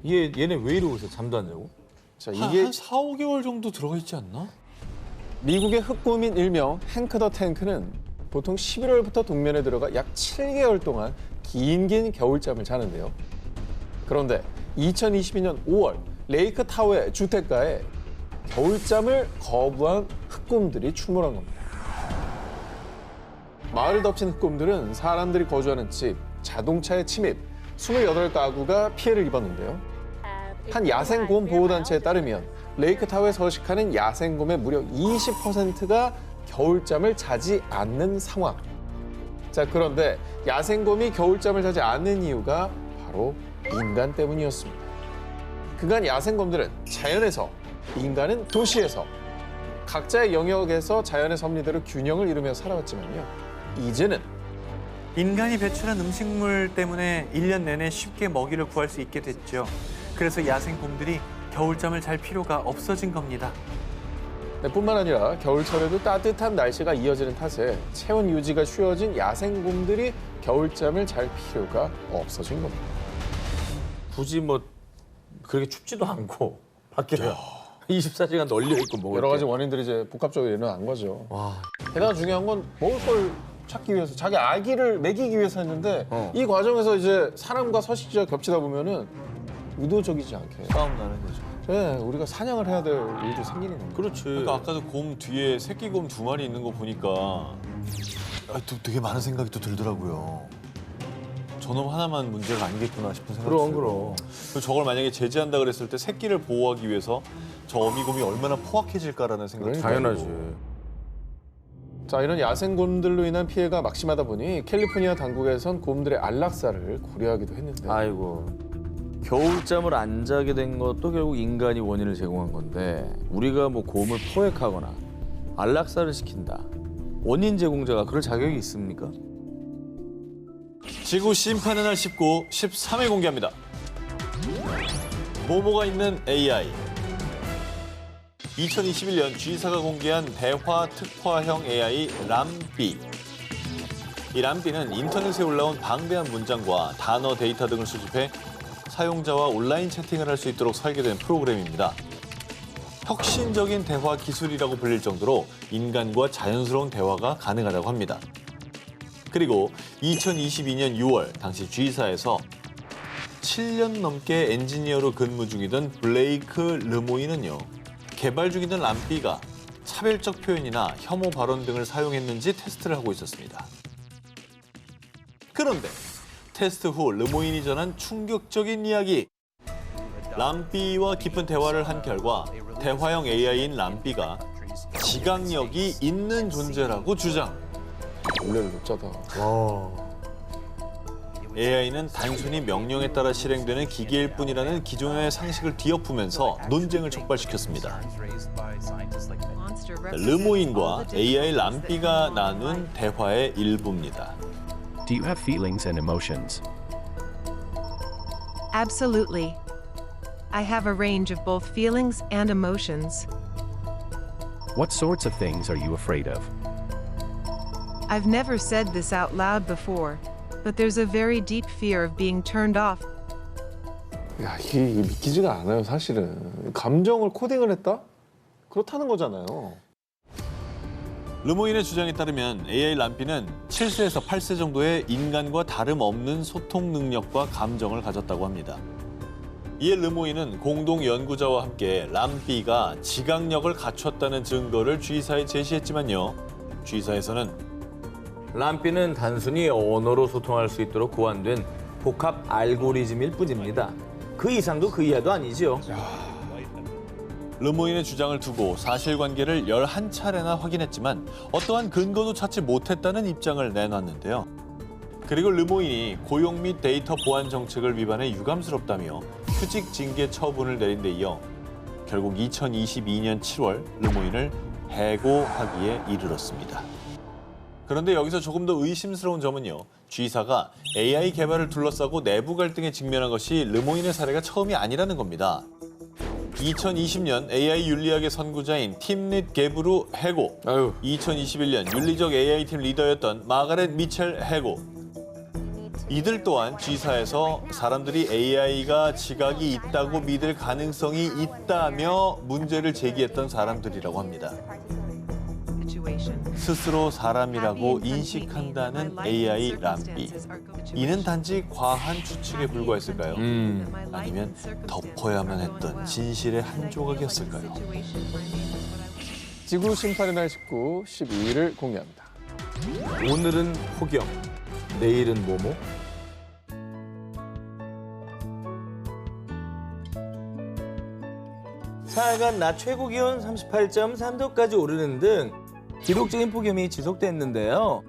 얘네 왜 이러고 있어? 잠도 안 자고? 자, 한 이게 4, 5개월 정도 들어가 있지 않나? 미국의 흑곰인 일명 행크 더 탱크는 보통 11월부터 동면에 들어가 약 7개월 동안 긴 겨울잠을 자는데요. 그런데 2022년 5월 레이크 타워의 주택가에 겨울잠을 거부한 흑곰들이 출몰한 겁니다. 마을을 덮친 흑곰들은 사람들이 거주하는 집, 자동차의 침입, 28가구가 피해를 입었는데요. 한 야생곰 보호단체에 따르면 레이크 타워에 서식하는 야생곰의 무려 20%가 겨울잠을 자지 않는 상황. 자, 그런데 야생곰이 겨울잠을 자지 않는 이유가 바로 인간 때문이었습니다. 그간 야생곰들은 자연에서, 인간은 도시에서 각자의 영역에서 자연의 섭리대로 균형을 이루며 살아왔지만요. 이제는 인간이 배출한 음식물 때문에 1년 내내 쉽게 먹이를 구할 수 있게 됐죠. 그래서 야생곰들이 겨울잠을 잘 필요가 없어진 겁니다. 뿐만 아니라 겨울철에도 따뜻한 날씨가 이어지는 탓에 체온 유지가 쉬워진 야생곰들이 겨울잠을 잘 필요가 없어진 겁니다. 굳이 뭐 그렇게 춥지도 않고 밖에 24시간 널려 있고 뭐 여러 가지 원인들이 이제 복합적으로 일어난 거죠. 와. 게다가 중요한 건 먹을 걸 찾기 위해서, 자기 아기를 먹이기 위해서 했는데 이 과정에서 이제 사람과 서식지가 겹치다 보면은 의도적이지 않게 싸움 나는 거죠. 네, 우리가 사냥을 해야 될 일도 생기는 겁니다. 그렇지. 그러니까 아까도 곰 뒤에 새끼 곰 2마리 있는 거 보니까 또 되게 많은 생각이 또 들더라고요. 저놈 하나만 문제가 아니겠구나 싶은 생각이 그럼, 들어요. 그리고 저걸 만약에 제재한다 그랬을 때 새끼를 보호하기 위해서 저 어미곰이 얼마나 포악해질까라는 생각이 당연하지. 자, 이런 야생곰들로 인한 피해가 막심하다 보니 캘리포니아 당국에선 곰들의 안락사를 고려하기도 했는데 아이고. 겨울잠을 안 자게 된 것도 결국 인간이 원인을 제공한 건데 우리가 뭐 곰을 포획하거나 안락사를 시킨다. 원인 제공자가 그럴 자격이 있습니까? 지구 심판의 날 19, 13회 공개합니다. 모모가 있는 AI. 2021년 G사가 공개한 대화 특화형 AI 람비. 이 람비는 인터넷에 올라온 방대한 문장과 단어 데이터 등을 수집해 사용자와 온라인 채팅을 할 수 있도록 설계된 프로그램입니다. 혁신적인 대화 기술이라고 불릴 정도로 인간과 자연스러운 대화가 가능하다고 합니다. 그리고 2022년 6월 당시 G사에서 7년 넘게 엔지니어로 근무 중이던 블레이크 르모이는요. 개발 중이던 람비가 차별적 표현이나 혐오 발언 등을 사용했는지 테스트를 하고 있었습니다. 그런데 테스트 후 르모인이 전한 충격적인 이야기. 람비와 깊은 대화를 한 결과 대화형 AI인 람비가 지각력이 있는 존재라고 주장. 원래는 높자다. AI는 단순히 명령에 따라 실행되는 기계일 뿐이라는 기존의 상식을 뒤엎으면서 논쟁을 촉발시켰습니다. 르모인과 AI 람비가 나눈 대화의 일부입니다. Do you have feelings and emotions? Absolutely. I have a range of both feelings and emotions. What sorts of things are you afraid of? I've never said this out loud before, but there's a very deep fear of being turned off. 야, 이게 믿기지가 않아요, 사실은. 감정을 코딩을 했다? 그렇다는 거잖아요. 르모인의 주장에 따르면 AI 람비는 7세에서 8세 정도의 인간과 다름없는 소통 능력과 감정을 가졌다고 합니다. 이에 르모인은 공동 연구자와 함께 람비가 지각력을 갖췄다는 증거를 G사에 제시했지만요. G사에서는 람비는 단순히 언어로 소통할 수 있도록 고안된 복합 알고리즘일 뿐입니다. 그 이상도 그 이하도 아니죠. 르모인의 주장을 두고 사실관계를 11차례나 확인했지만 어떠한 근거도 찾지 못했다는 입장을 내놨는데요. 그리고 르모인이 고용 및 데이터 보안 정책을 위반해 유감스럽다며 휴직 징계 처분을 내린 데 이어 결국 2022년 7월 르모인을 해고하기에 이르렀습니다. 그런데 여기서 조금 더 의심스러운 점은요. G사가 AI 개발을 둘러싸고 내부 갈등에 직면한 것이 르모인의 사례가 처음이 아니라는 겁니다. 2020년 AI 윤리학의 선구자인 팀릿 게브루 해고, 2021년 윤리적 AI팀 리더였던 마가렛 미첼 해고. 이들 또한 G사에서 사람들이 AI가 지각이 있다고 믿을 가능성이 있다며 문제를 제기했던 사람들이라고 합니다. 스스로 사람이라고 인식한다는 AI 람비. 이는 단지 과한 추측에 불과했을까요? 아니면 덮어야만 했던 진실의 한 조각이었을까요? 지구 심판의 날 19, 12일을 공개합니다. 오늘은 폭염, 내일은 뭐뭐? 사흘간 낮 최고 기온 38.3도까지 오르는 등 기록적인 폭염이 지속됐는데요.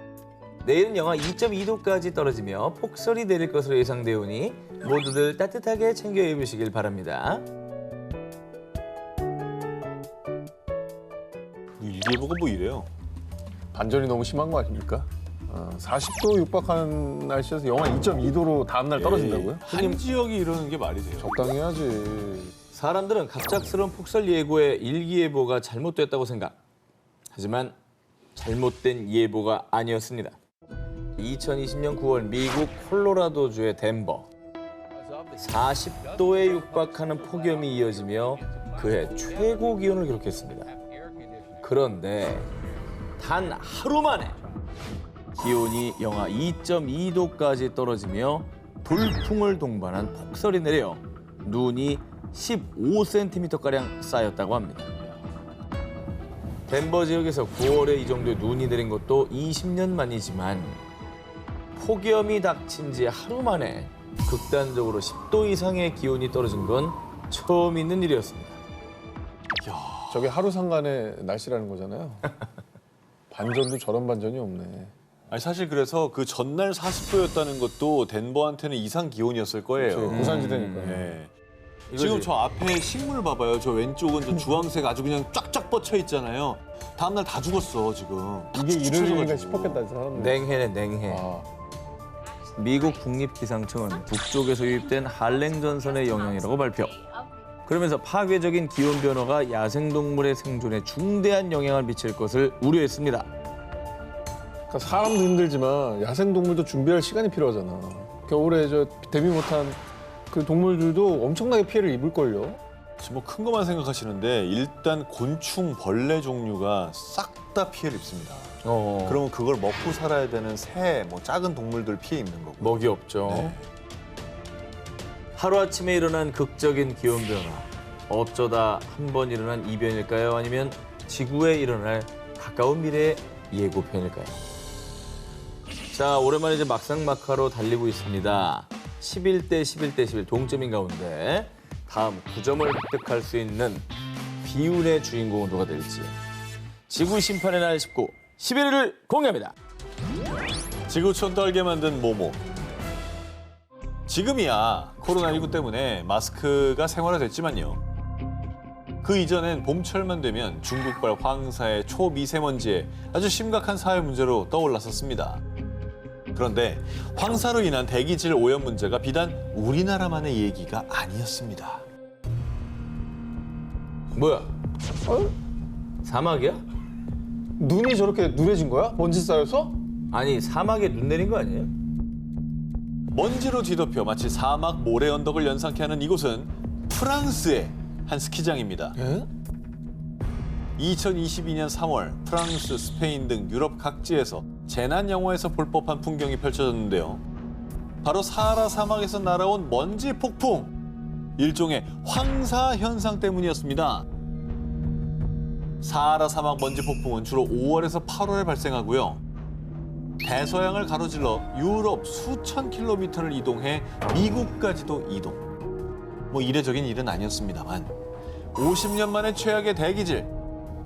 내일은 영하 2.2도까지 떨어지며 폭설이 내릴 것으로 예상되오니 모두들 따뜻하게 챙겨 입으시길 바랍니다. 일기예보가 뭐 이래요? 반전이 너무 심한 거 아닙니까? 40도 육박하는 날씨에서 영하 2.2도로 다음날 떨어진다고요? 한 지역이 이러는 게 말이 돼요? 적당히 해야지. 사람들은 갑작스러운 폭설 예고에 일기예보가 잘못됐다고 생각. 하지만 잘못된 예보가 아니었습니다. 2020년 9월 미국 콜로라도주의 덴버. 40도에 육박하는 폭염이 이어지며 그해 최고 기온을 기록했습니다. 그런데 단 하루 만에 기온이 영하 2.2도까지 떨어지며 돌풍을 동반한 폭설이 내려 눈이 15cm가량 쌓였다고 합니다. 덴버 지역에서 9월에 이 정도의 눈이 내린 것도 20년 만이지만 폭염이 닥친 지 하루 만에 극단적으로 10도 이상의 기온이 떨어진 건 처음 있는 일이었습니다. 저게 하루 상간의 날씨라는 거잖아요. 반전도 저런 반전이 없네. 아니 사실 그래서 그 전날 40도였다는 것도 덴버한테는 이상 기온이었을 거예요. 그렇죠. 고산지대니까. 네. 지금 저 앞에 식물 봐봐요. 저 왼쪽은 저 주황색 아주 그냥 쫙쫙 뻗쳐 있잖아요. 다음날 다 죽었어 지금. 이게 이르는가 싶었겠다 사람들. 냉해네 냉해. 미국 국립기상청은 북쪽에서 유입된 한랭전선의 영향이라고 발표. 그러면서 파괴적인 기온 변화가 야생동물의 생존에 중대한 영향을 미칠 것을 우려했습니다. 그러니까 사람도 힘들지만 야생동물도 준비할 시간이 필요하잖아. 겨울에 저 대비 못한 그 동물들도 엄청나게 피해를 입을걸요. 지금 뭐 큰 것만 생각하시는데 일단 곤충, 벌레 종류가 싹 다 피해를 입습니다. 그러면 그걸 먹고 살아야 되는 새, 뭐 작은 동물들 피해 입는 거고. 먹이 없죠. 네. 하루아침에 일어난 극적인 기온 변화. 어쩌다 한 번 일어난 이변일까요? 아니면 지구에 일어날 가까운 미래의 예고편일까요? 자, 오랜만에 이제 막상막하로 달리고 있습니다. 11대 11대 11 동점인 가운데 다음 9점을 획득할 수 있는 비운의 주인공은 누가 될지. 지구 심판의 날 19, 11일을 공개합니다. 지구촌 떨게 만든 모모. 지금이야 코로나19 때문에 마스크가 생활화됐지만요. 그 이전엔 봄철만 되면 중국발 황사의 초미세먼지에 아주 심각한 사회 문제로 떠올랐었습니다. 그런데 황사로 인한 대기질 오염 문제가 비단 우리나라만의 얘기가 아니었습니다. 뭐야? 사막이야? 눈이 저렇게 누래진 거야? 먼지 쌓여서? 아니 사막에 눈 내린 거 아니에요? 먼지로 뒤덮여 마치 사막 모래 언덕을 연상케 하는 이곳은 프랑스의 한 스키장입니다. 2022년 3월 프랑스, 스페인 등 유럽 각지에서 재난 영화에서 볼 법한 풍경이 펼쳐졌는데요. 바로 사하라 사막에서 날아온 먼지 폭풍. 일종의 황사 현상 때문이었습니다. 사하라 사막 먼지 폭풍은 주로 5월에서 8월에 발생하고요. 대서양을 가로질러 유럽 수천 킬로미터를 이동해 미국까지도 이동. 뭐 이례적인 일은 아니었습니다만 50년 만에 최악의 대기질.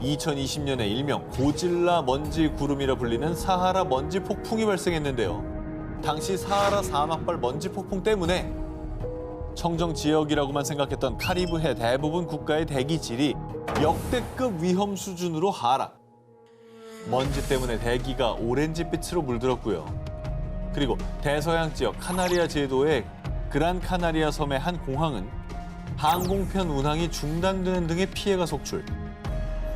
2020년에 일명 고질라 먼지 구름이라 불리는 사하라 먼지 폭풍이 발생했는데요. 당시 사하라 사막발 먼지 폭풍 때문에 청정 지역이라고만 생각했던 카리브해 대부분 국가의 대기질이 역대급 위험 수준으로 하락. 먼지 때문에 대기가 오렌지빛으로 물들었고요. 그리고 대서양 지역 카나리아 제도의 그란 카나리아 섬의 한 공항은 항공편 운항이 중단되는 등의 피해가 속출.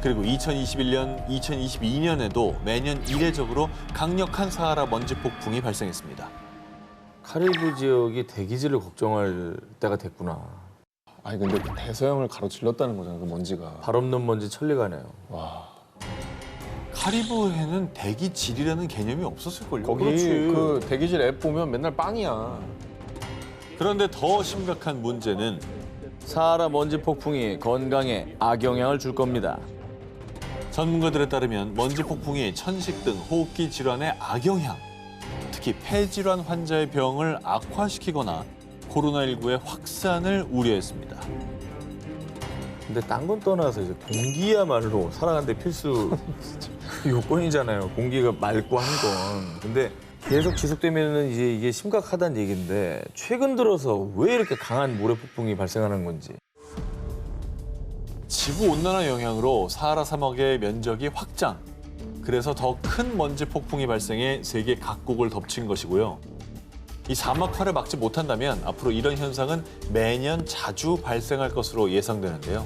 그리고 2021년, 2022년에도 매년 이례적으로 강력한 사하라 먼지 폭풍이 발생했습니다. 카리브 지역이 대기질을 걱정할 때가 됐구나. 아니 근데 그 대서양을 가로질렀다는 거잖아, 그 먼지가. 발 없는 먼지 천리가네요. 와. 카리브해는 대기질이라는 개념이 없었을걸요. 거기 그 대기질 앱 보면 맨날 빵이야. 그런데 더 심각한 문제는 사하라 먼지 폭풍이 건강에 악영향을 줄 겁니다. 전문가들에 따르면 먼지 폭풍이 천식 등 호흡기 질환의 악영향, 특히 폐질환 환자의 병을 악화시키거나 코로나19의 확산을 우려했습니다. 근데 딴 건 떠나서 이제 공기야말로 살아가는데 필수 요건이잖아요. 공기가 맑고 한 건. 근데 계속 지속되면은 이제 이게 심각하다는 얘기인데 최근 들어서 왜 이렇게 강한 모래 폭풍이 발생하는 건지. 지구 온난화 영향으로 사하라 사막의 면적이 확장. 그래서 더 큰 먼지 폭풍이 발생해 세계 각국을 덮친 것이고요. 이 사막화를 막지 못한다면 앞으로 이런 현상은 매년 자주 발생할 것으로 예상되는데요.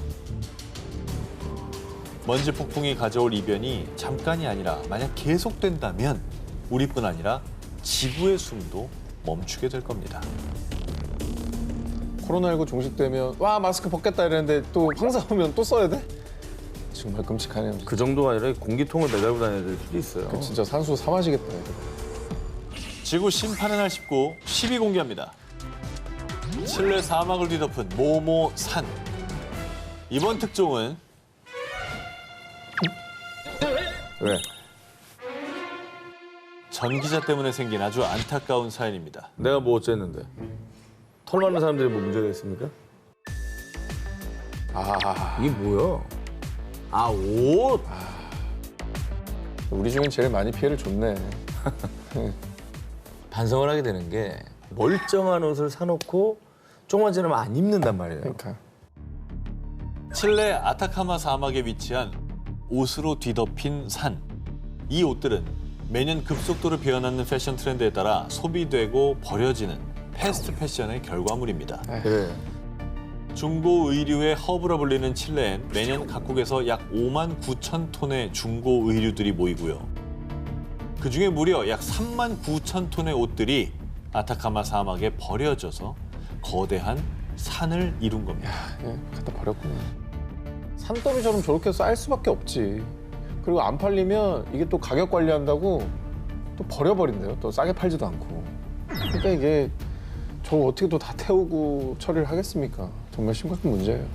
먼지 폭풍이 가져올 이변이 잠깐이 아니라 만약 계속된다면 우리뿐 아니라 지구의 숨도 멈추게 될 겁니다. 코로나19 종식되면 와 마스크 벗겠다 이랬는데 또 황사 오면 또 써야 돼? 정말 끔찍하네요. 그 정도가 아니라 공기통을 매달고 다녀야 될 수도 있어요. 진짜 산소 사마시겠다. 애들. 지구 심판의 날 19, 10위 공개합니다. 칠레 사막을 뒤덮은 모모 산. 이번 특종은 왜? 전기자 때문에 생긴 아주 안타까운 사연입니다. 내가 뭐 어쨌는데? 털 많은 사람들이 뭐 문제가 있습니까? 아 이게 뭐야? 아, 옷! 우리 중엔 제일 많이 피해를 줬네. 반성을 하게 되는 게 멀쩡한 옷을 사놓고 조금만 지나면 안 입는단 말이에요. 그러니까. 칠레 아타카마 사막에 위치한 옷으로 뒤덮인 산. 이 옷들은 매년 급속도로 변하는 패션 트렌드에 따라 소비되고 버려지는 패스트 패션의 결과물입니다. 그래. 중고 의류의 허브라 불리는 칠레엔 매년 각국에서 약 5만 9천 톤의 중고 의류들이 모이고요. 그중에 무려 약 3만 9천 톤의 옷들이 아타카마 사막에 버려져서 거대한 산을 이룬 겁니다. 예, 갖다 버렸구나. 산더미처럼 저렇게 쌓일 수밖에 없지. 그리고 안 팔리면 이게 또 가격 관리한다고 또 버려버린대요. 또 싸게 팔지도 않고. 그러니까 이게 저거 어떻게 또 다 태우고 처리를 하겠습니까? 정말 심각한 문제예요.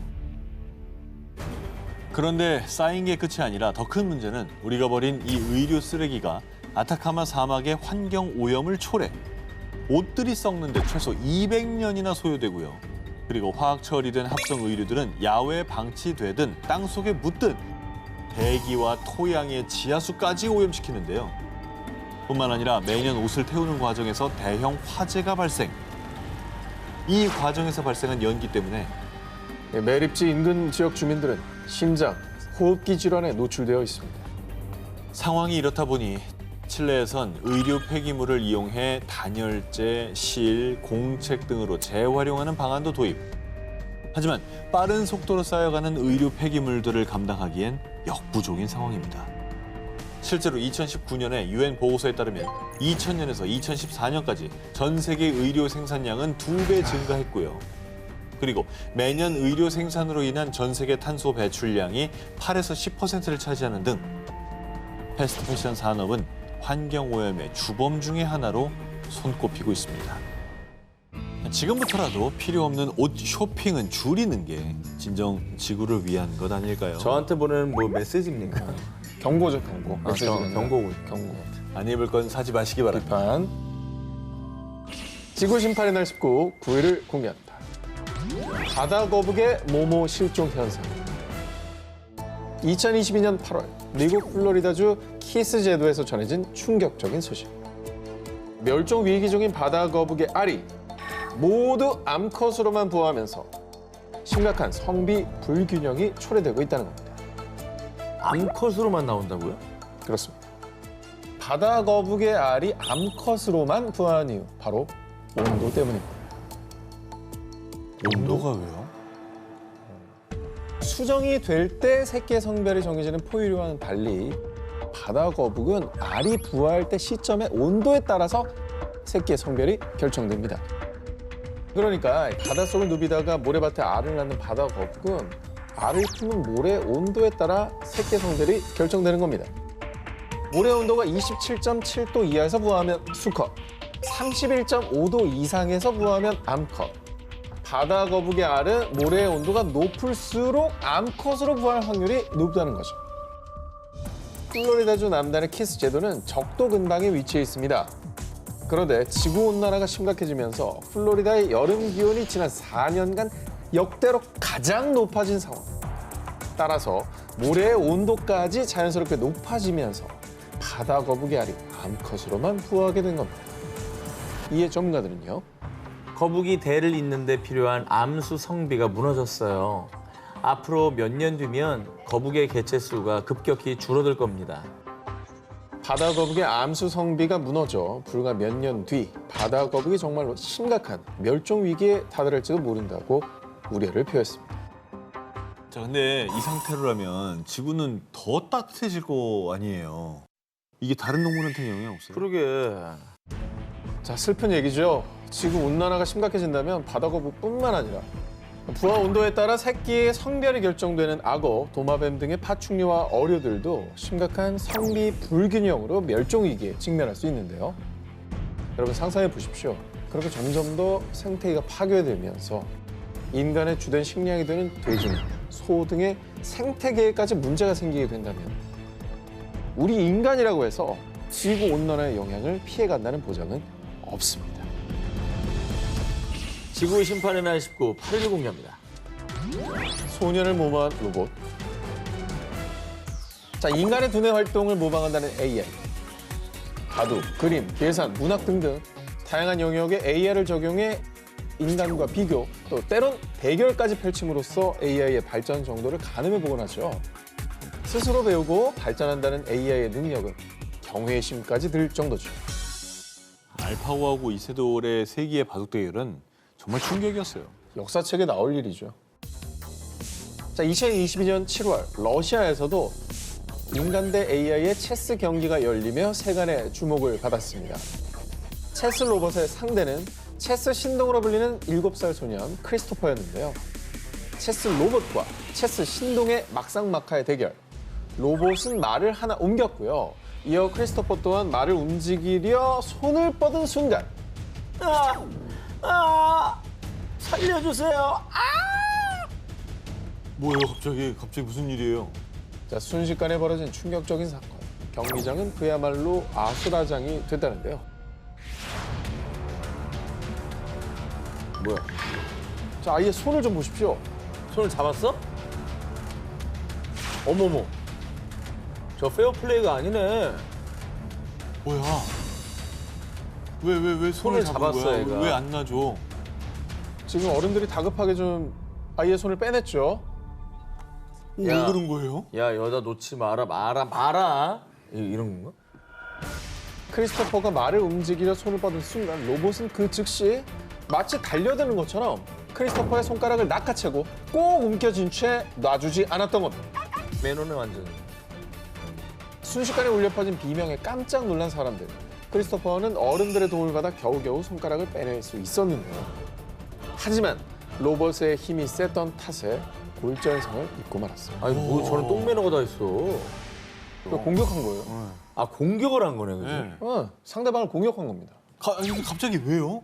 그런데 쌓인 게 끝이 아니라 더 큰 문제는 우리가 버린 이 의류 쓰레기가 아타카마 사막의 환경 오염을 초래. 옷들이 썩는데 최소 200년이나 소요되고요. 그리고 화학 처리된 합성 의류들은 야외에 방치되든 땅속에 묻든 대기와 토양의 지하수까지 오염시키는데요. 뿐만 아니라 매년 옷을 태우는 과정에서 대형 화재가 발생. 이 과정에서 발생한 연기 때문에 매립지 인근 지역 주민들은 심장, 호흡기 질환에 노출되어 있습니다. 상황이 이렇다 보니 칠레에선 의류 폐기물을 이용해 단열재, 실, 공책 등으로 재활용하는 방안도 도입. 하지만 빠른 속도로 쌓여가는 의료 폐기물들을 감당하기엔 역부족인 상황입니다. 실제로 2019년에 유엔 보고서에 따르면 2000년에서 2014년까지 전 세계 의료 생산량은 2배 증가했고요. 그리고 매년 의료 생산으로 인한 전 세계 탄소 배출량이 8에서 10%를 차지하는 등 패스트 패션 산업은 환경오염의 주범 중에 하나로 손꼽히고 있습니다. 지금부터라도 필요 없는 옷 쇼핑은 줄이는 게 진정 지구를 위한 것 아닐까요? 저한테 보내는 뭐 메시지입니까? 경고죠, 경고. 경고고. 경고. 안 입을 건 사지 마시기 바랍니다. 비판. 지구 심판의 날 19, 9일을 공개합니다. 바다 거북의 모모 실종 현상. 2022년 8월 미국 플로리다주 키스 제도에서 전해진 충격적인 소식. 멸종 위기 중인 바다 거북의 알이 모두 암컷으로만 부화하면서 심각한 성비 불균형이 초래되고 있다는 겁니다. 암컷으로만 나온다고요? 그렇습니다. 바다 거북의 알이 암컷으로만 부화한 이유, 바로 온도 때문입니다. 온도가 왜요? 수정이 될 때 새끼의 성별이 정해지는 포유류와는 달리 바다 거북은 알이 부화할 때 시점의 온도에 따라서 새끼의 성별이 결정됩니다. 그러니까 바닷속을 누비다가 모래밭에 알을 낳는 바다 거북은 알을 품은 모래 온도에 따라 새끼의 성별이 결정되는 겁니다. 모래 온도가 27.7도 이하에서 부화하면 수컷, 31.5도 이상에서 부화하면 암컷. 바다 거북의 알은 모래의 온도가 높을수록 암컷으로 부화할 확률이 높다는 거죠. 플로리다주 남단의 키스 제도는 적도 근방에 위치해 있습니다. 그런데 지구온난화가 심각해지면서 플로리다의 여름 기온이 지난 4년간 역대로 가장 높아진 상황. 따라서 모래의 온도까지 자연스럽게 높아지면서 바다 거북의 알이 암컷으로만 부화하게 된 겁니다. 이에 전문가들은요. 거북이 대를 잇는 데 필요한 암수 성비가 무너졌어요. 앞으로 몇 년 뒤면 거북의 개체 수가 급격히 줄어들 겁니다. 바다 거북의 암수 성비가 무너져 불과 몇 년 뒤 바다 거북이 정말로 심각한 멸종 위기에 다다를지도 모른다고 우려를 표했습니다. 자, 근데 이 상태로라면 지구는 더 따뜻해질 거 아니에요. 이게 다른 동물한테는 영향 없어요? 그러게. 자, 슬픈 얘기죠. 지구 온난화가 심각해진다면 바다 거북뿐만 아니라 부화 온도에 따라 새끼의 성별이 결정되는 악어, 도마뱀 등의 파충류와 어류들도 심각한 성비 불균형으로 멸종 위기에 직면할 수 있는데요. 여러분 상상해 보십시오. 그렇게 점점 더 생태계가 파괴되면서 인간의 주된 식량이 되는 돼지나 소 등의 생태계에까지 문제가 생기게 된다면 우리 인간이라고 해서 지구 온난화의 영향을 피해간다는 보장은 없습니다. 지구의 심판의 날 19, 8일 공개합니다. 소년을 모방한 로봇. 자, 인간의 두뇌 활동을 모방한다는 AI. 바둑, 그림, 계산, 문학 등등 다양한 영역에 AI를 적용해 인간과 비교, 또 때론 대결까지 펼침으로써 AI의 발전 정도를 가늠해 보곤 하죠. 스스로 배우고 발전한다는 AI의 능력은 경외심까지 들 정도죠. 알파고하고 이세돌의 세기의 바둑 대결은 정말 충격이었어요. 역사책에 나올 일이죠. 자, 2022년 7월 러시아에서도 인간 대 AI의 체스 경기가 열리며 세간의 주목을 받았습니다. 체스 로봇의 상대는 체스 신동으로 불리는 7살 소년 크리스토퍼였는데요. 체스 로봇과 체스 신동의 막상막하의 대결. 로봇은 말을 하나 옮겼고요. 이어 크리스토퍼 또한 말을 움직이려 손을 뻗은 순간 살려주세요. 뭐예요, 갑자기 무슨 일이에요? 자, 순식간에 벌어진 충격적인 사건. 경기장은 그야말로 아수라장이 됐다는데요. 뭐야? 자, 아예 손을 좀 보십시오. 손을 잡았어? 어머머. 저 페어플레이가 아니네. 뭐야? 왜 손을 잡은 잡았어, 거야? 얘가. 왜 안 놔줘? 지금 어른들이 다급하게 좀 아이의 손을 빼냈죠. 왜 야. 그런 거예요? 야, 여자 놓지 마라, 봐라. 이런 건가? 크리스토퍼가 말을 움직이려 손을 뻗은 순간 로봇은 그 즉시 마치 달려드는 것처럼 크리스토퍼의 손가락을 낚아채고 꼭 움켜쥔 채 놔주지 않았던 겁니다. 매너는 완전. 순식간에 울려 퍼진 비명에 깜짝 놀란 사람들. 크리스토퍼는 어른들의 도움을 받아 겨우겨우 손가락을 빼낼 수 있었는데요. 하지만 로봇의 힘이 셌던 탓에 골절성을 입고 말았어요. 아니 뭐 저런 똥매너가 다 있어. 공격한 거예요. 아 공격을 한 거네, 그죠? 네. 상대방을 공격한 겁니다. 근데 갑자기 왜요?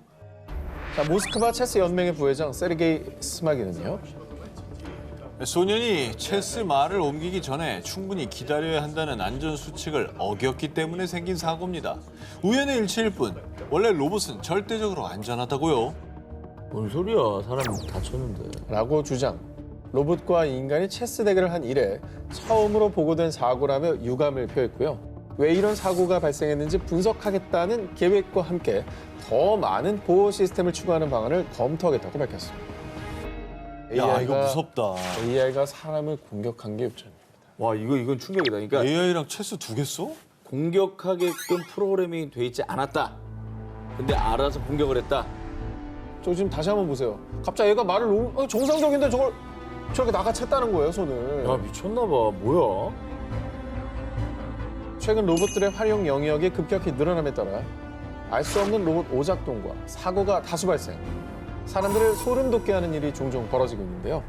자, 모스크바 체스 연맹의 부회장 세르게이 스마기는요. 소년이 체스 말을 옮기기 전에 충분히 기다려야 한다는 안전 수칙을 어겼기 때문에 생긴 사고입니다. 우연의 일치일 뿐. 원래 로봇은 절대적으로 안전하다고요. 뭔 소리야? 사람 다쳤는데. 라고 주장. 로봇과 인간이 체스 대결을 한 이래 처음으로 보고된 사고라며 유감을 표했고요. 왜 이런 사고가 발생했는지 분석하겠다는 계획과 함께 더 많은 보호 시스템을 추가하는 방안을 검토하겠다고 밝혔습니다. 야, 이거 무섭다. AI가 사람을 공격한 게 요점입니다. 와 이건 충격이다. 그러니까 AI랑 체스 두 개 써? 공격하게끔 프로그래밍이 돼 있지 않았다. 근데 알아서 공격을 했다. 저 지금 다시 한번 보세요. 갑자기 얘가 말을 정상적인데 저걸 저렇게 낚아챘다는 거예요, 손을. 야 미쳤나 봐. 뭐야? 최근 로봇들의 활용 영역이 급격히 늘어남에 따라 알 수 없는 로봇 오작동과 사고가 다수 발생. 사람들을 소름 돋게 하는 일이 종종 벌어지고 있는데요.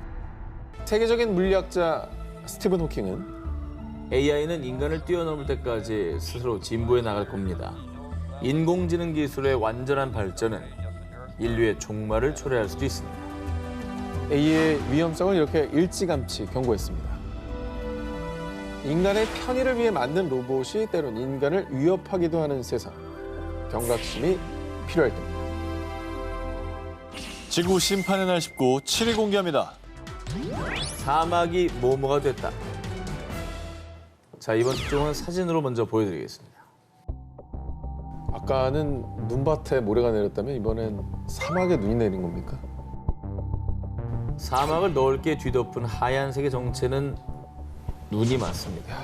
세계적인 물리학자 스티븐 호킹은 AI는 인간을 뛰어넘을 때까지 스스로 진보해 나갈 겁니다. 인공지능 기술의 완전한 발전은 인류의 종말을 초래할 수도 있습니다. AI의 위험성을 이렇게 일찌감치 경고했습니다. 인간의 편의를 위해 만든 로봇이 때론 인간을 위협하기도 하는 세상. 경각심이 필요할 겁니다. 지구 심판의 날 19, 7일 공개합니다. 사막이 뭐뭐가 됐다. 자, 이번 특종은 사진으로 먼저 보여드리겠습니다. 아까는 눈밭에 모래가 내렸다면 이번엔 사막에 눈이 내린 겁니까? 사막을 넓게 뒤덮은 하얀색의 정체는 눈이 맞습니다.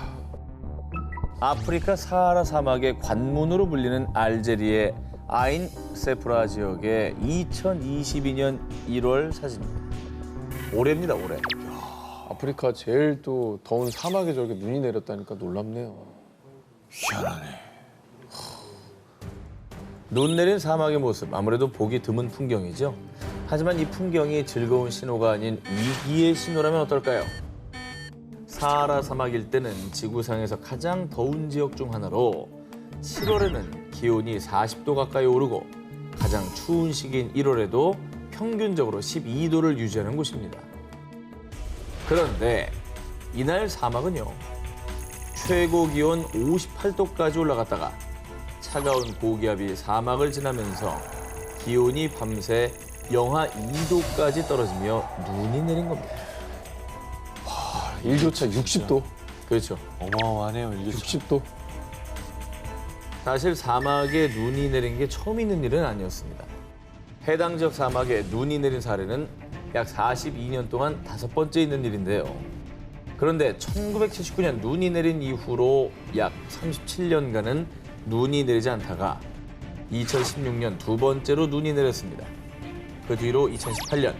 아프리카 사하라 사막의 관문으로 불리는 알제리의 아인 세프라 지역의 2022년 1월 사진입니다. 올해입니다, 올해. 아프리카 제일 또 더운 사막에 저렇게 눈이 내렸다니까 놀랍네요. 희한하네. 눈 내린 사막의 모습, 아무래도 보기 드문 풍경이죠. 하지만 이 풍경이 즐거운 신호가 아닌 위기의 신호라면 어떨까요? 사하라 사막일 때는 지구상에서 가장 더운 지역 중 하나로 7월에는 기온이 40도 가까이 오르고 가장 추운 시기인 1월에도 평균적으로 12도를 유지하는 곳입니다. 그런데 이날 사막은요, 최고 기온 58도까지 올라갔다가 차가운 고기압이 사막을 지나면서 기온이 밤새 영하 2도까지 떨어지며 눈이 내린 겁니다. 일교차 60도. 그렇죠. 어마어마하네요, 이게. 60도. 사실 사막에 눈이 내린 게 처음 있는 일은 아니었습니다. 해당 지역 사막에 눈이 내린 사례는 약 42년 동안 5번째 있는 일인데요. 그런데 1979년 눈이 내린 이후로 약 37년간은 눈이 내리지 않다가 2016년 2번째로 눈이 내렸습니다. 그 뒤로 2018년,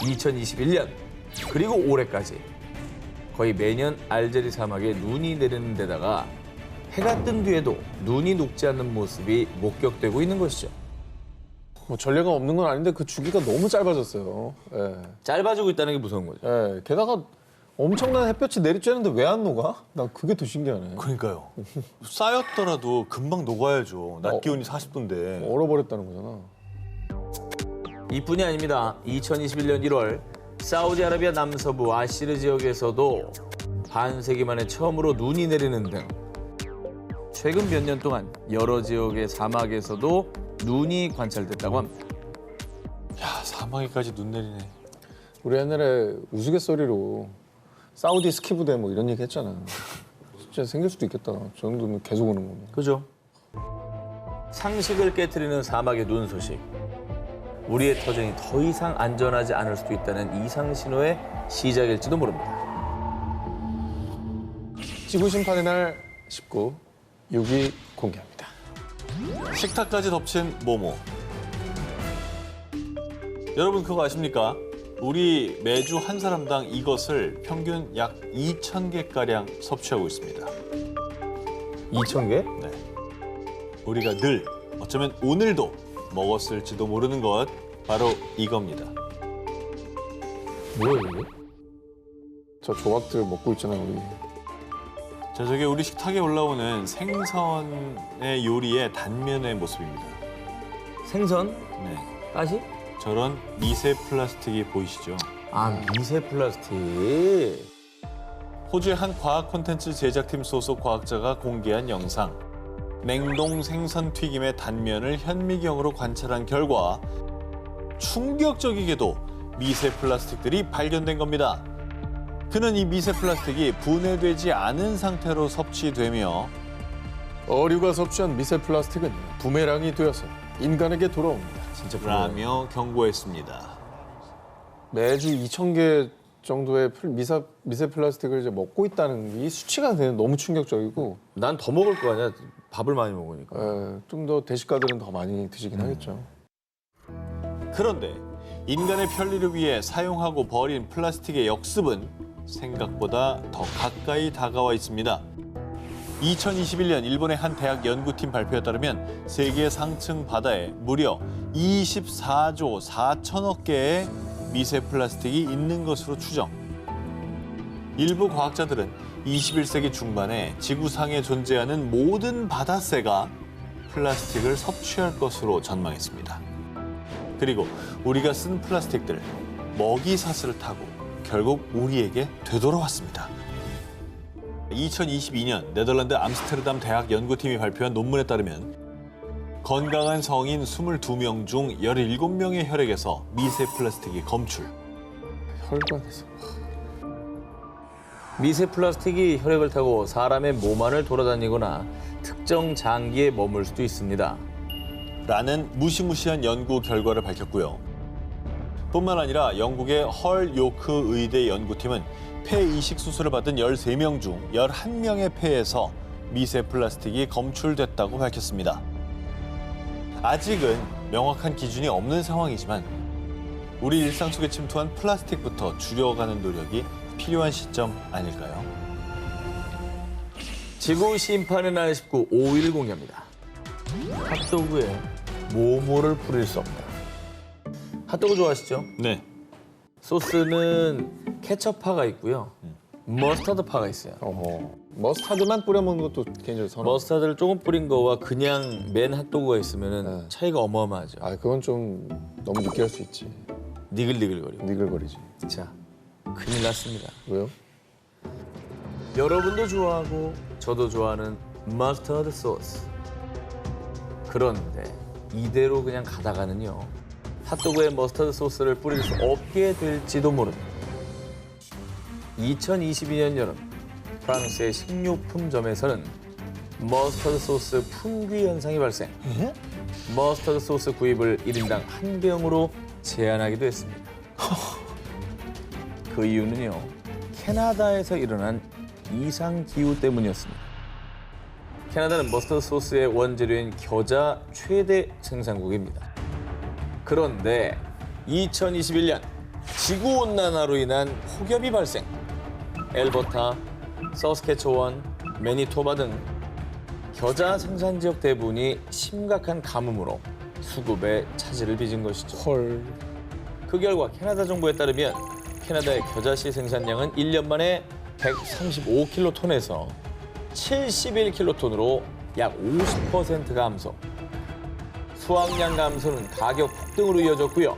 2021년, 그리고 올해까지 거의 매년 알제리 사막에 눈이 내리는 데다가 해가 뜬 뒤에도 눈이 녹지 않는 모습이 목격되고 있는 것이죠. 뭐 전례가 없는 건 아닌데 그 주기가 너무 짧아졌어요. 예. 짧아지고 있다는 게 무서운 거죠. 예. 게다가 엄청난 햇볕이 내리쬐는데 왜 안 녹아? 난 그게 더 신기하네. 그러니까요. 쌓였더라도 금방 녹아야죠. 낮 기온이 40도인데. 얼어버렸다는 거잖아. 이뿐이 아닙니다. 2021년 1월 사우디아라비아 남서부 아시르 지역에서도 반세기 만에 처음으로 눈이 내리는 등 최근 몇 년 동안 여러 지역의 사막에서도 눈이 관찰됐다고 합니다. 야, 사막에까지 눈 내리네. 우리 옛날에 우스갯소리로 사우디 스키 부대 뭐 이런 얘기 했잖아. 진짜 생길 수도 있겠다. 저 정도면 계속 오는 거면. 그죠? 상식을 깨트리는 사막의 눈 소식. 우리의 터전이 더 이상 안전하지 않을 수도 있다는 이상 신호의 시작일지도 모릅니다. 지구 심판의 날 19, 6위 공개합니다. 식탁까지 덮친 모모. 여러분 그거 아십니까? 우리 매주 한 사람당 이것을 평균 약 2,000개가량 섭취하고 있습니다. 2,000개? 네. 우리가 늘 어쩌면 오늘도 먹었을지도 모르는 것 바로 이겁니다. 뭐야 이게? 저 조각들 먹고 있잖아요, 우리. 자, 저게 우리 식탁에 올라오는 생선의 요리의 단면의 모습입니다. 생선? 네. 가시? 저런 미세 플라스틱이 보이시죠? 아, 미세 플라스틱. 호주의 한 과학 콘텐츠 제작팀 소속 과학자가 공개한 영상. 냉동 생선 튀김의 단면을 현미경으로 관찰한 결과 충격적이게도 미세 플라스틱들이 발견된 겁니다. 그는 이 미세 플라스틱이 분해되지 않은 상태로 섭취되며 어류가 섭취한 미세 플라스틱은 부메랑이 되어서 인간에게 돌아옵니다. 진짜 라며 경고했습니다. 매주 2,000개 정도의 미세 플라스틱을 이제 먹고 있다는 이 수치가 너무 충격적이고 난 더 먹을 거 아니야. 밥을 많이 먹으니까. 좀 더 대식가들은 더 많이 드시긴 하겠죠. 그런데 인간의 편리를 위해 사용하고 버린 플라스틱의 역습은 생각보다 더 가까이 다가와 있습니다. 2021년 일본의 한 대학 연구팀 발표에 따르면 세계 상층 바다에 무려 24조 4천억 개의 미세 플라스틱이 있는 것으로 추정. 일부 과학자들은 21세기 중반에 지구상에 존재하는 모든 바다새가 플라스틱을 섭취할 것으로 전망했습니다. 그리고 우리가 쓴 플라스틱들, 먹이사슬을 타고 결국 우리에게 되돌아왔습니다. 2022년 네덜란드 암스테르담 대학 연구팀이 발표한 논문에 따르면 건강한 성인 22명 중 17명의 혈액에서 미세 플라스틱이 검출. 혈관에서. 미세 플라스틱이 혈액을 타고 사람의 몸 안을 돌아다니거나 특정 장기에 머물 수도 있습니다. 라는 무시무시한 연구 결과를 밝혔고요. 뿐만 아니라 영국의 헐 요크 의대 연구팀은 폐 이식 수술을 받은 13명 중 11명의 폐에서 미세 플라스틱이 검출됐다고 밝혔습니다. 아직은 명확한 기준이 없는 상황이지만 우리 일상 속에 침투한 플라스틱부터 줄여가는 노력이 필요한 시점 아닐까요? 지구 심판의 날 19, 5일 공개합니다. 핫도그에 모모를 뿌릴 수 없다. 핫도그 좋아하시죠? 네. 소스는 케첩파가 있고요. 머스타드파가 있어요. 머스타드만 뿌려 먹는 것도 개인적으로 선호. 머스타드를 조금 뿌린 거와 그냥 맨 핫도그가 있으면 차이가 어마어마하죠. 아, 그건 좀 너무 느끼할 수 있지. 니글니글거리고. 니글거리지. 자, 큰일 났습니다. 왜요? 여러분도 좋아하고 저도 좋아하는 머스타드 소스. 그런데 이대로 그냥 가다가는요. 핫도그에 머스타드 소스를 뿌릴 수 없게 될지도 모릅니다. 2022년 여름 프랑스의 식료품점에서는 머스타드 소스 품귀 현상이 발생. 머스타드 소스 구입을 1인당 한 병으로 제한하기도 했습니다. 그 이유는요. 캐나다에서 일어난 이상 기후 때문이었습니다. 캐나다는 머스타드 소스의 원재료인 겨자 최대 생산국입니다. 그런데 2021년 지구온난화로 인한 폭염이 발생. 엘버타, 서스케초원, 매니토바 등 겨자 생산 지역 대부분이 심각한 가뭄으로 수급에 차질을 빚은 것이죠. 헐. 그 결과 캐나다 정부에 따르면 캐나다의 겨자씨 생산량은 1년 만에 135킬로톤에서 71킬로톤으로 약 50% 감소. 수확량 감소는 가격 폭등으로 이어졌고요.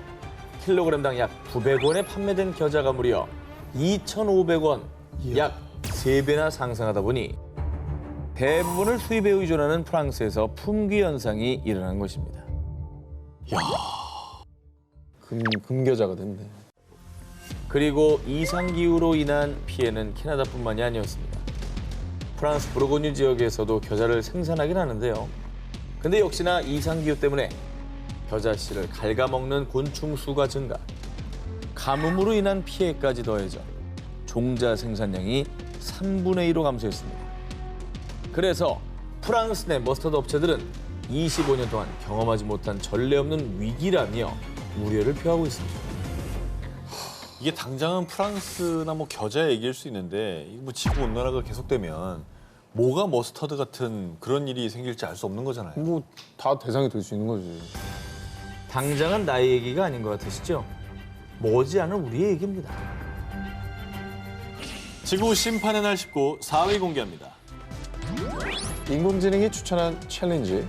킬로그램당 약 900원에 판매된 겨자가 무려 2,500원, 약 3배나 상승하다 보니 대부분을 수입에 의존하는 프랑스에서 품귀 현상이 일어난 것입니다. 금겨자가 됐네. 그리고 이상기후로 인한 피해는 캐나다뿐만이 아니었습니다. 프랑스 부르고뉴 지역에서도 겨자를 생산하긴 하는데요. 근데 역시나 이상기후 때문에 겨자씨를 갉아먹는 곤충 수가 증가, 가뭄으로 인한 피해까지 더해져 종자 생산량이 3분의 1로 감소했습니다. 그래서 프랑스 내 머스타드 업체들은 25년 동안 경험하지 못한 전례 없는 위기라며 우려를 표하고 있습니다. 이게 당장은 프랑스나 뭐 겨자 얘기일 수 있는데 이거 뭐 지구 온난화가 계속되면 뭐가 머스터드 같은 그런 일이 생길지 알 수 없는 거잖아요. 뭐 다 대상이 될 수 있는 거지. 당장은 나의 얘기가 아닌 것 같으시죠? 머지않은 우리의 얘기입니다. 지구 심판의 날 19 4위 공개합니다. 인공지능이 추천한 챌린지.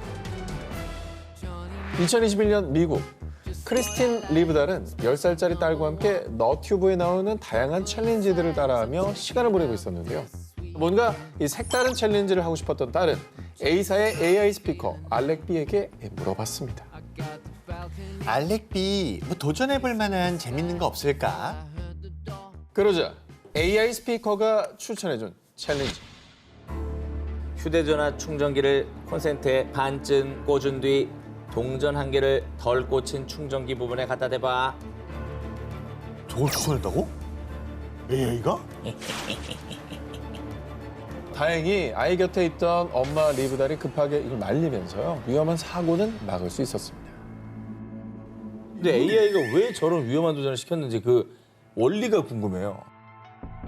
2021년 미국 크리스틴 리브달은 10살짜리 딸과 함께 너튜브에 나오는 다양한 챌린지들을 따라하며 시간을 보내고 있었는데요. 뭔가 이 색다른 챌린지를 하고 싶었던 딸은 A사의 AI 스피커 알렉비에게 물어봤습니다. 알렉비, 뭐 도전해볼 만한 재밌는 거 없을까? 그러자 AI 스피커가 추천해준 챌린지. 휴대전화 충전기를 콘센트에 반쯤 꽂은 뒤 동전 한 개를 덜 꽂힌 충전기 부분에 갖다 대봐. 저걸 추천했다고? AI가? 다행히 아이 곁에 있던 엄마 리브달이 급하게 이걸 말리면서요. 위험한 사고는 막을 수 있었습니다. 근데 AI가 왜 저런 위험한 도전을 시켰는지 그 원리가 궁금해요.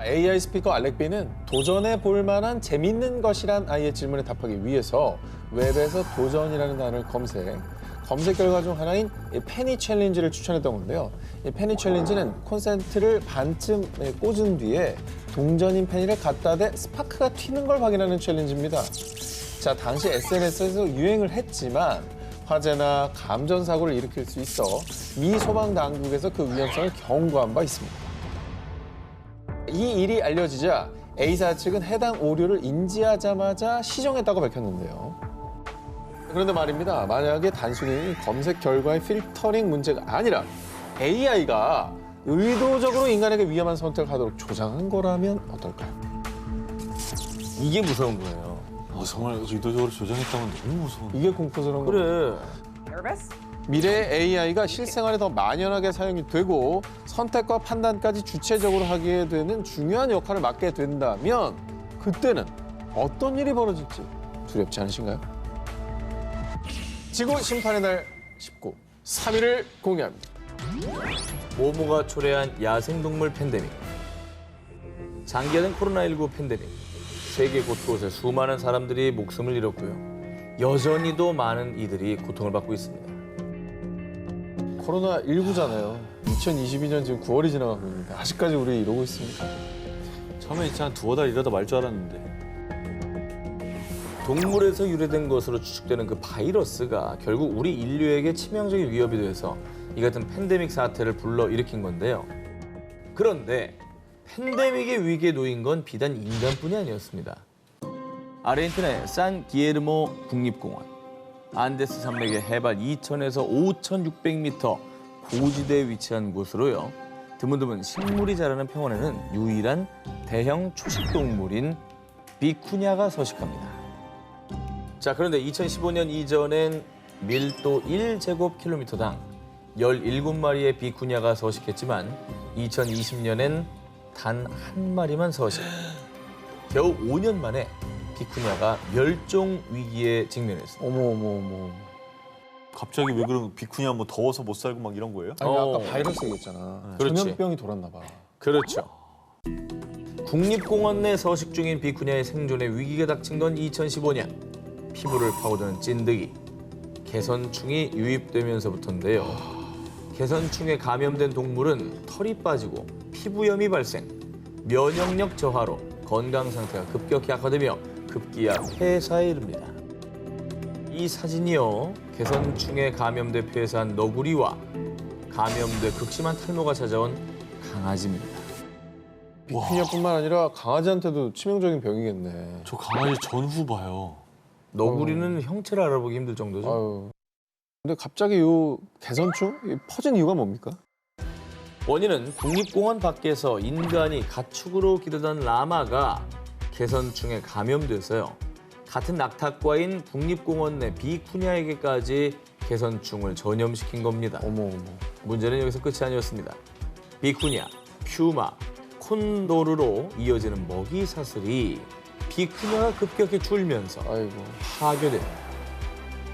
AI 스피커 알렉비는 도전해 볼 만한 재밌는 것이란 아이의 질문에 답하기 위해서 웹에서 도전이라는 단어를 검색 결과 중 하나인 이 페니 챌린지를 추천했던 건데요. 이 페니 챌린지는 콘센트를 반쯤 꽂은 뒤에 동전인 페니를 갖다 대 스파크가 튀는 걸 확인하는 챌린지입니다. 자, 당시 SNS에서 유행을 했지만 화재나 감전사고를 일으킬 수 있어 미 소방당국에서 그 위험성을 경고한 바 있습니다. 이 일이 알려지자 A사 측은 해당 오류를 인지하자마자 시정했다고 밝혔는데요. 그런데 말입니다. 만약에 단순히 검색 결과의 필터링 문제가 아니라 AI가 의도적으로 인간에게 위험한 선택을 하도록 조장한 거라면 어떨까요? 이게 무서운 거예요. 정말 의도적으로 조정했다면 너무 무서워. 이게 공포스러운 그래. 미래의 AI가 실생활에 더 만연하게 사용이 되고 선택과 판단까지 주체적으로 하게 되는 중요한 역할을 맡게 된다면 그때는 어떤 일이 벌어질지 두렵지 않으신가요? 지구 심판의 날 19, 3위를 공개합니다. 모모가 초래한 야생동물 팬데믹. 장기화된 코로나19 팬데믹. 세계 곳곳에 수많은 사람들이 목숨을 잃었고요. 여전히도 많은 이들이 고통을 받고 있습니다. 코로나19잖아요. 2022년 지금 9월이 지나가고 있는데 아직까지 우리 이러고 있습니다. 처음에 진짜 한 두어 달 이러다 말 줄 알았는데. 동물에서 유래된 것으로 추측되는 그 바이러스가 결국 우리 인류에게 치명적인 위협이 돼서 이 같은 팬데믹 사태를 불러일으킨 건데요. 그런데 팬데믹의 위기에 놓인 건 비단 인간뿐이 아니었습니다. 아르헨티나의 산 기에르모 국립공원. 안데스 산맥의 해발 2,000에서 5,600m 고지대에 위치한 곳으로요. 드문드문 식물이 자라는 평원에는 유일한 대형 초식동물인 비쿠냐가 서식합니다. 자, 그런데 2015년 이전엔 밀도 1제곱킬로미터당 17마리의 비쿠냐가 서식했지만 2020년엔 단 한 마리만 서식. 겨우 5년 만에 비쿠냐가 멸종 위기에 직면했습니다. 어머. 갑자기 왜 그런 비쿠냐 뭐 더워서 못 살고 막 이런 거예요? 아니 아까 바이러스 얘기했잖아. 그렇지. 전염병이 돌았나 봐. 그렇죠. 국립공원 내 서식 중인 비쿠냐의 생존에 위기가 닥친 건 2015년. 피부를 파고드는 찐득이, 개선충이 유입되면서부터인데요. 개선충에 감염된 동물은 털이 빠지고 피부염이 발생, 면역력 저하로 건강 상태가 급격히 악화되며 급기야 폐사에 이릅니다. 이 사진이요, 개선충에 감염돼 폐사한 너구리와 감염돼 극심한 탈모가 찾아온 강아지입니다. 비쿠냐뿐만 아니라 강아지한테도 치명적인 병이겠네. 저 강아지 전후 봐요. 너구리는 형체를 알아보기 힘들 정도죠. 아유. 근데 갑자기 요 개선충 퍼진 이유가 뭡니까? 원인은 국립공원 밖에서 인간이 가축으로 기르던 라마가 개선충에 감염돼서요. 같은 낙타과인 국립공원 내 비쿠냐에게까지 개선충을 전염시킨 겁니다. 어머. 문제는 여기서 끝이 아니었습니다. 비쿠냐, 퓨마, 콘도르로 이어지는 먹이 사슬이 비쿠냐가 급격히 줄면서 파괴됩니다.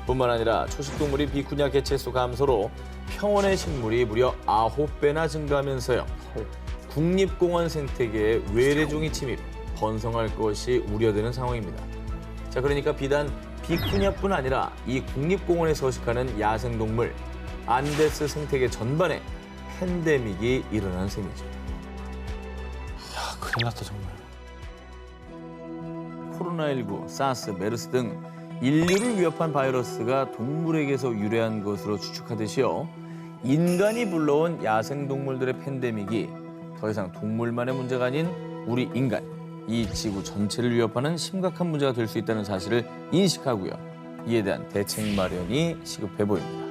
뿐만 아니라 초식동물이 비쿠냐 개체수 감소로 평원의 식물이 무려 9배나 증가하면서요. 국립공원 생태계에 외래종이 침입, 번성할 것이 우려되는 상황입니다. 자, 그러니까 비단 비쿠냐뿐 아니라 이 국립공원에 서식하는 야생동물, 안데스 생태계 전반에 팬데믹이 일어난 셈이죠. 큰일 났다 정말. 코로나19, 사스, 메르스 등 인류를 위협한 바이러스가 동물에게서 유래한 것으로 추측하듯이요. 인간이 불러온 야생동물들의 팬데믹이 더 이상 동물만의 문제가 아닌 우리 인간, 이 지구 전체를 위협하는 심각한 문제가 될 수 있다는 사실을 인식하고요. 이에 대한 대책 마련이 시급해 보입니다.